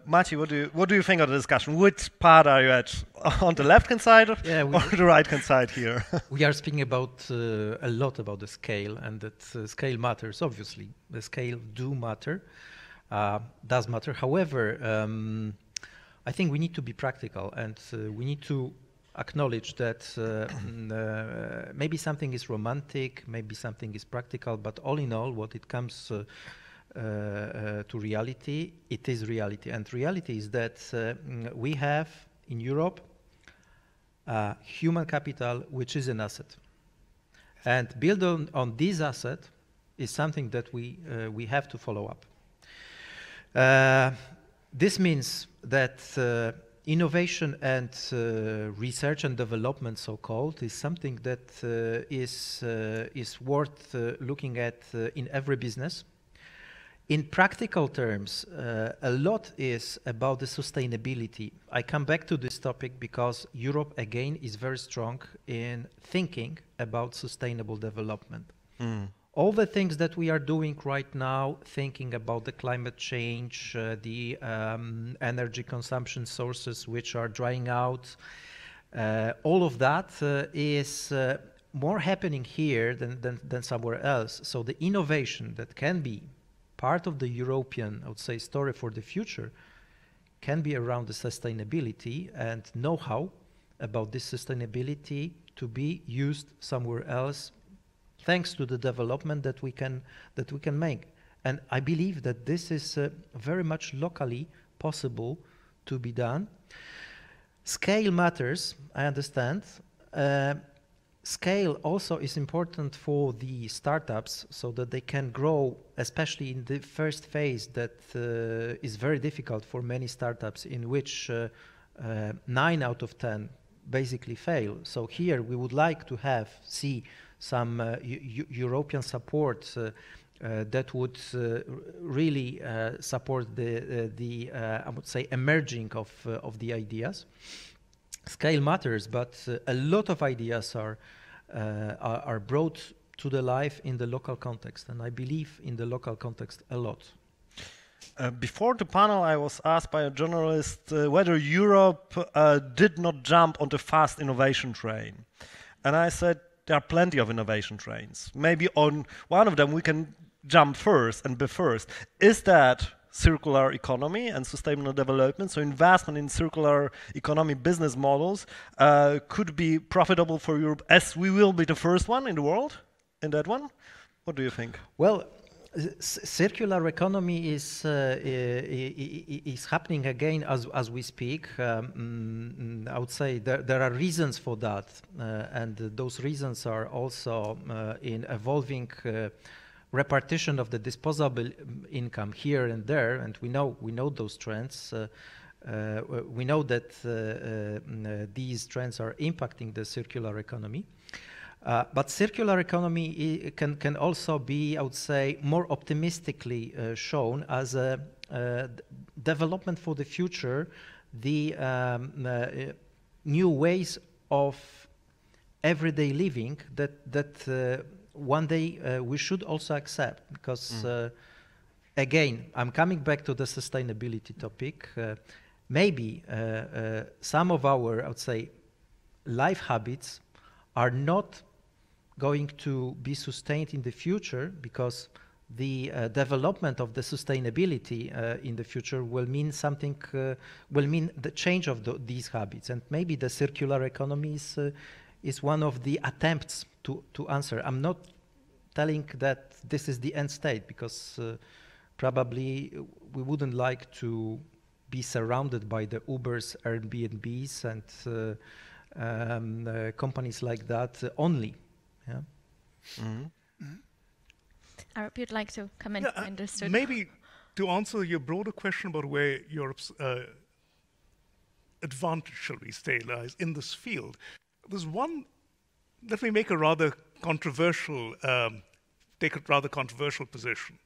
Matti, what do you think of the discussion? Which part are you at? On the left-hand side or the right-hand side here? We are speaking about a lot about the scale, and that scale matters, obviously. The scale does matter. However, I think we need to be practical, and we need to acknowledge that maybe something is romantic, maybe something is practical, but all in all, what it comes to reality, it is reality. And reality is that we have in Europe human capital, which is an asset. And build on this asset is something that we have to follow up. This means that innovation and research and development, so-called, is something that is worth looking at in every business. In practical terms, a lot is about the sustainability. I come back to this topic because Europe, again, is very strong in thinking about sustainable development. All the things that we are doing right now, thinking about the climate change, the energy consumption sources which are drying out, all of that is more happening here than somewhere else. So the innovation that can be part of the European, I would say, story for the future can be around the sustainability and know-how about this sustainability to be used somewhere else, thanks to the development that we can make. And I believe that this is very much locally possible to be done. Scale matters, I understand. Scale also is important for the startups so that they can grow, especially in the first phase that is very difficult for many startups, in which 9 out of 10 basically fail. So here we would like to see some European support that would really support the I would say emerging of the ideas. Scale matters, but a lot of ideas are brought to the life in the local context, and I believe in the local context a lot. Before the panel, I was asked by a journalist whether Europe did not jump on the fast innovation train. And I said, there are plenty of innovation trains. Maybe on one of them we can jump first and be first. Is that circular economy and sustainable development? So investment in circular economy business models could be profitable for Europe, as we will be the first one in the world in that one? What do you think? Well, circular economy is happening again as we speak. I would say there are reasons for that, and those reasons are also in evolving repartition of the disposable income here and there, and we know those trends. We know that these trends are impacting the circular economy. But circular economy can also be, I would say, more optimistically shown as a development for the future, the new ways of everyday living that one day we should also accept, because again, I'm coming back to the sustainability topic. Maybe some of our, I would say, life habits are not going to be sustained in the future, because the development of the sustainability in the future will mean something, will mean the change of these habits. And maybe the circular economy is one of the attempts to answer. I'm not telling that this is the end state, because probably we wouldn't like to be surrounded by the Ubers, Airbnbs, and companies like that only. Yeah. Arup, you'd like to comment? Understood. Maybe to answer your broader question about where Europe's advantage, shall we say, lies in this field, there's one. Let me make a rather controversial, take a rather controversial position.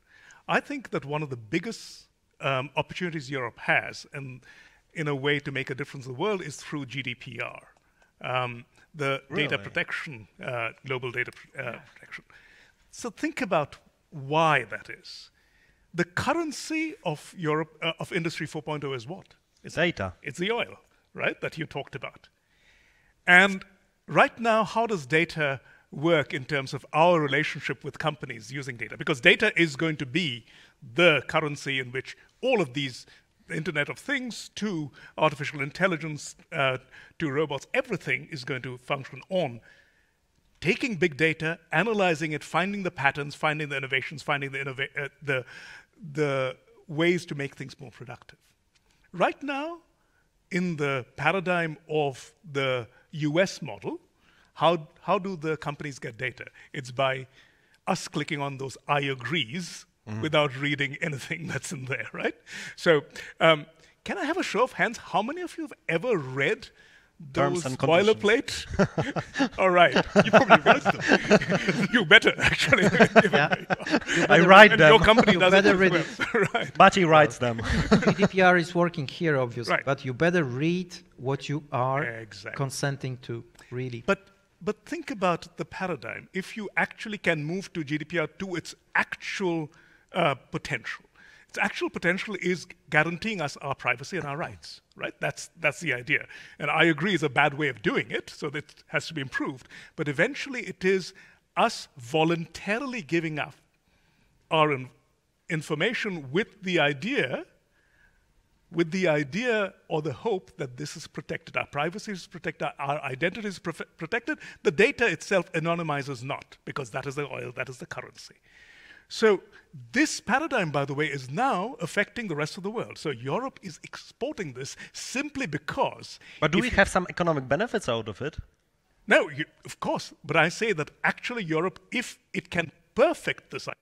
I think that one of the biggest opportunities Europe has, and in a way to make a difference in the world, is through GDPR. The data protection, global data protection. So think about why that is. The currency of Europe, of Industry 4.0 is what? It's data. It's the oil, right, that you talked about. And right now, how does data work in terms of our relationship with companies using data? Because data is going to be the currency in which all of these, the Internet of Things to artificial intelligence to robots, everything is going to function on taking big data, analyzing it, finding the patterns, finding the innovations, finding the ways to make things more productive. Right now, in the paradigm of the US model, how do the companies get data? It's by us clicking on those I agrees without reading anything that's in there, right? So can I have a show of hands? How many of you have ever read those boilerplate? All right. You probably read them. You better, actually. I write them. Your company does it as well. Right. But he writes them. GDPR is working here, obviously, right. But you better read what you are consenting to, really. But But think about the paradigm. If you actually can move to GDPR to its actual potential, its actual potential is guaranteeing us our privacy and our rights, right? That's the idea. And I agree it's a bad way of doing it, so that has to be improved. But eventually it is us voluntarily giving up our information with the idea or the hope that this is protected. Our privacy is protected, our identity is protected. The data itself anonymizes not, because that is the oil, that is the currency. So this paradigm, by the way, is now affecting the rest of the world. So Europe is exporting this simply because... But do we have some economic benefits out of it? No, of course. But I say that actually Europe, if it can perfect this idea,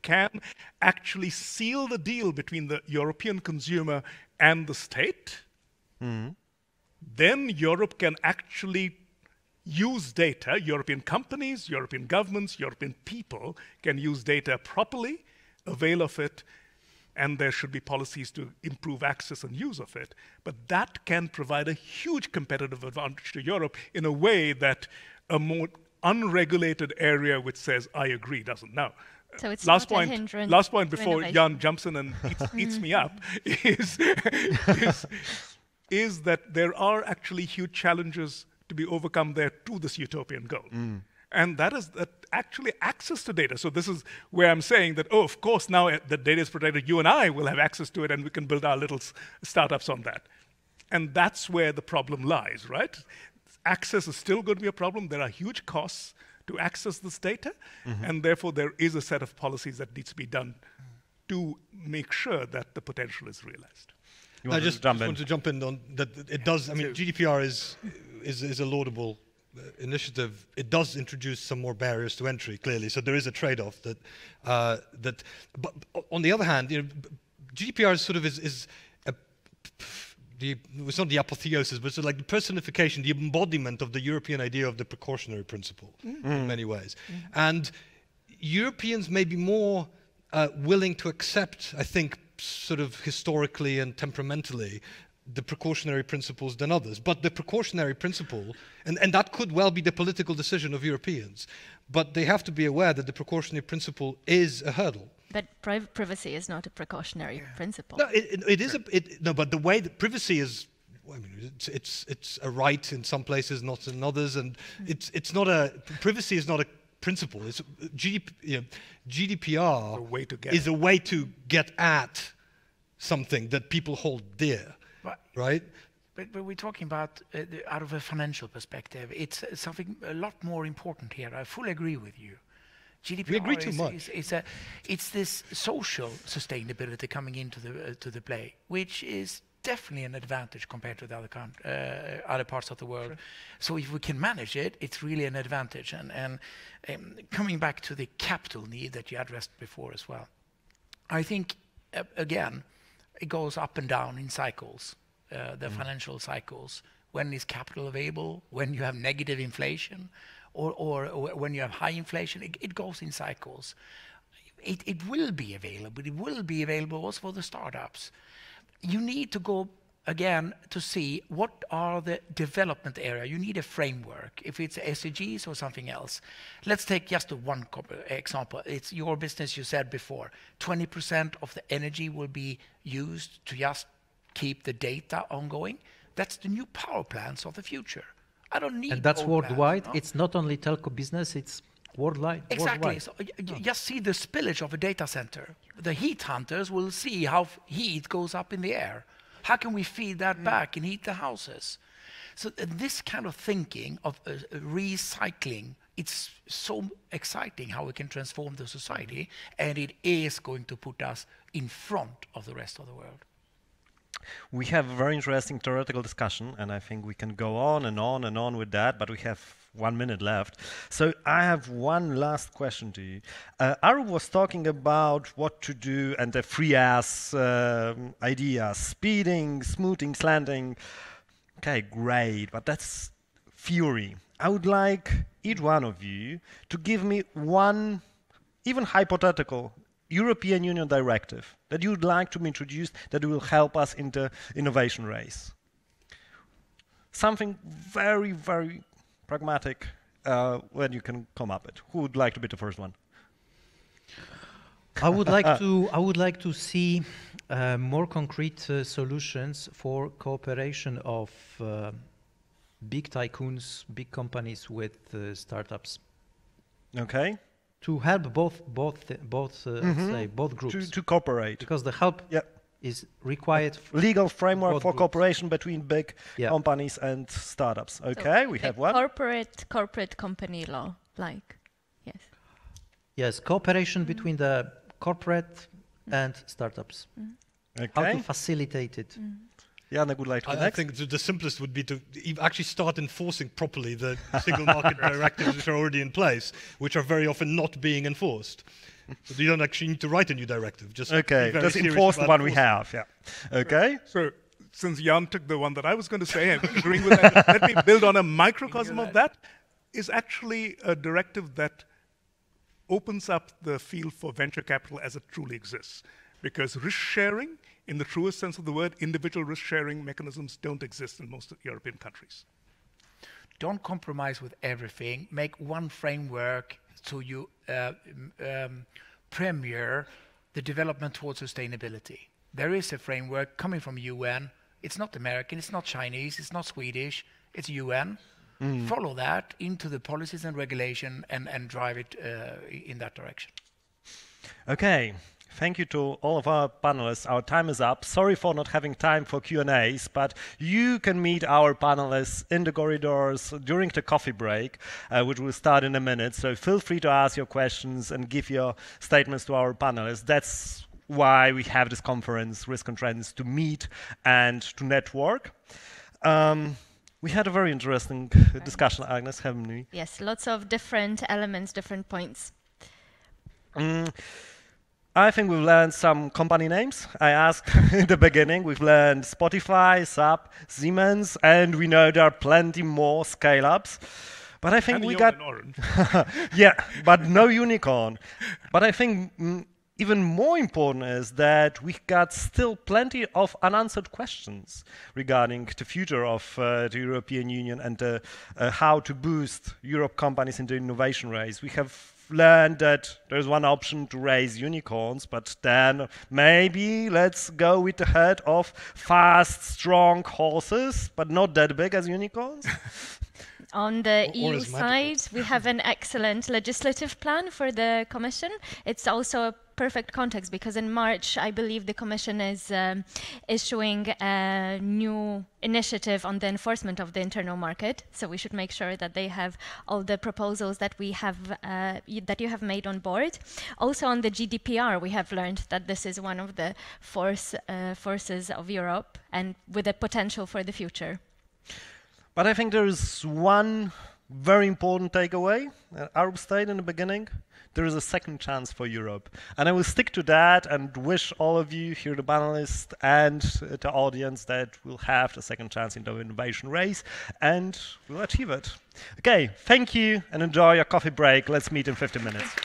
can actually seal the deal between the European consumer and the state, then Europe can actually use data. European companies, European governments, European people can use data properly, avail of it, and there should be policies to improve access and use of it. But that can provide a huge competitive advantage to Europe in a way that a more unregulated area which says, I agree, doesn't. Now, so it's last not a point, hindrance last point to before innovation. Jan jumps in and eats me up is that there are actually huge challenges to be overcome there to this utopian goal. And that is that actually access to data. So this is where I'm saying that, oh, of course, now that data is protected, you and I will have access to it and we can build our little startups on that. And that's where the problem lies, right? Access is still going to be a problem. There are huge costs to access this data, and therefore there is a set of policies that needs to be done to make sure that the potential is realized. I just want to jump in on that. It does. I mean, GDPR is a laudable initiative. It does introduce some more barriers to entry, clearly. So there is a trade-off that But on the other hand, you know, GDPR sort of is it's not the apotheosis, but sort of like the personification, the embodiment of the European idea of the precautionary principle in many ways. And Europeans may be more willing to accept, I think, sort of historically and temperamentally, the precautionary principles than others. But the precautionary principle, and that could well be the political decision of Europeans, but they have to be aware that the precautionary principle is a hurdle. But privacy is not a precautionary principle. No, it is no, but the way that privacy is, I mean, it's a right in some places, not in others, and it's not a privacy is not a principle. It's GDPR is a way to get at something that people hold dear, right? But we're talking about out of a financial perspective. It's something a lot more important here. I fully agree with you. GDPR we agree too much. It's this social sustainability coming into the play, which is definitely an advantage compared to the other parts of the world. Sure. So if we can manage it, it's really an advantage. And coming back to the capital need that you addressed before as well, I think again it goes up and down in cycles, the financial cycles. When is capital available? When you have negative inflation? Or when you have high inflation, it goes in cycles. It will be available. It will be available also for the startups. You need to go again to see what are the development area. You need a framework. If it's SDGs or something else. Let's take just one example. It's your business. You said before, 20% of the energy will be used to just keep the data ongoing. That's the new power plants of the future. I don't need. And that's worldwide. No? It's not only telco business. It's worldwide. Exactly. Worldwide. So just see the spillage of a data center. The heat hunters will see how heat goes up in the air. How can we feed that back and heat the houses? So this kind of thinking of recycling, it's so exciting how we can transform the society, and it is going to put us in front of the rest of the world. We have a very interesting theoretical discussion, and I think we can go on and on and on with that, but we have 1 minute left. So I have one last question to you. Aru was talking about what to do and the free-ass ideas, speeding, smoothing, slanting. Okay, great, but that's theory. I would like each one of you to give me one, even hypothetical, European Union directive that you would like to be introduced that will help us in the innovation race. Something very, very pragmatic when you can come up with. Who would like to be the first one? I would like to see more concrete solutions for cooperation of big tycoons, big companies with startups. Okay. To help both groups To cooperate. because the help is required. Legal framework both for groups. cooperation between big companies and startups. Okay, we have one. Corporate company law, like, yes. Yes, cooperation between the corporate and startups. Okay. How to facilitate it. Janek would like to I think the simplest would be to actually start enforcing properly the single market directives which are already in place, which are very often not being enforced. So you don't actually need to write a new directive. Just just enforce the one we have. Yeah. Okay. So since Jan took the one that I was going to say, and agreeing with that, let me build on a microcosm of that. Is actually a directive that opens up the field for venture capital as it truly exists. Because risk sharing, in the truest sense of the word, individual risk sharing mechanisms don't exist in most European countries. Don't compromise with everything. Make one framework so you premiere the development towards sustainability. There is a framework coming from UN. It's not American, it's not Chinese, it's not Swedish, it's UN. Follow that into the policies and regulation and drive it in that direction. Okay. Thank you to all of our panelists. Our time is up. Sorry for not having time for Q&As, but you can meet our panelists in the corridors during the coffee break, which will start in a minute. So feel free to ask your questions and give your statements to our panelists. That's why we have this conference, Risk and Trends, to meet and to network. We had a very interesting discussion, Agnes, haven't we? Yes, lots of different elements, different points. I think we've learned some company names. I asked in the beginning. We've learned Spotify, SAP, Siemens, and we know there are plenty more scale-ups. But I think and we got got... orange. Yeah, but no unicorn. But I think even more important is that we got still plenty of unanswered questions regarding the future of the European Union and how to boost Europe companies in the innovation race. We have learned that there's one option to raise unicorns, but then maybe let's go with the head of fast, strong horses, but not that big as unicorns. On the EU side, we have an excellent legislative plan for the Commission. It's also a perfect context because in March, I believe the Commission is issuing a new initiative on the enforcement of the internal market. So we should make sure that they have all the proposals that we have, that you have made on board. Also on the GDPR, we have learned that this is one of the forces of Europe and with a potential for the future. But I think there is one very important takeaway. Arab state in the beginning, there is a second chance for Europe. And I will stick to that and wish all of you here, the panelists and the audience, that we'll have the second chance in the innovation race and we'll achieve it. Okay, thank you and enjoy your coffee break. Let's meet in 15 minutes.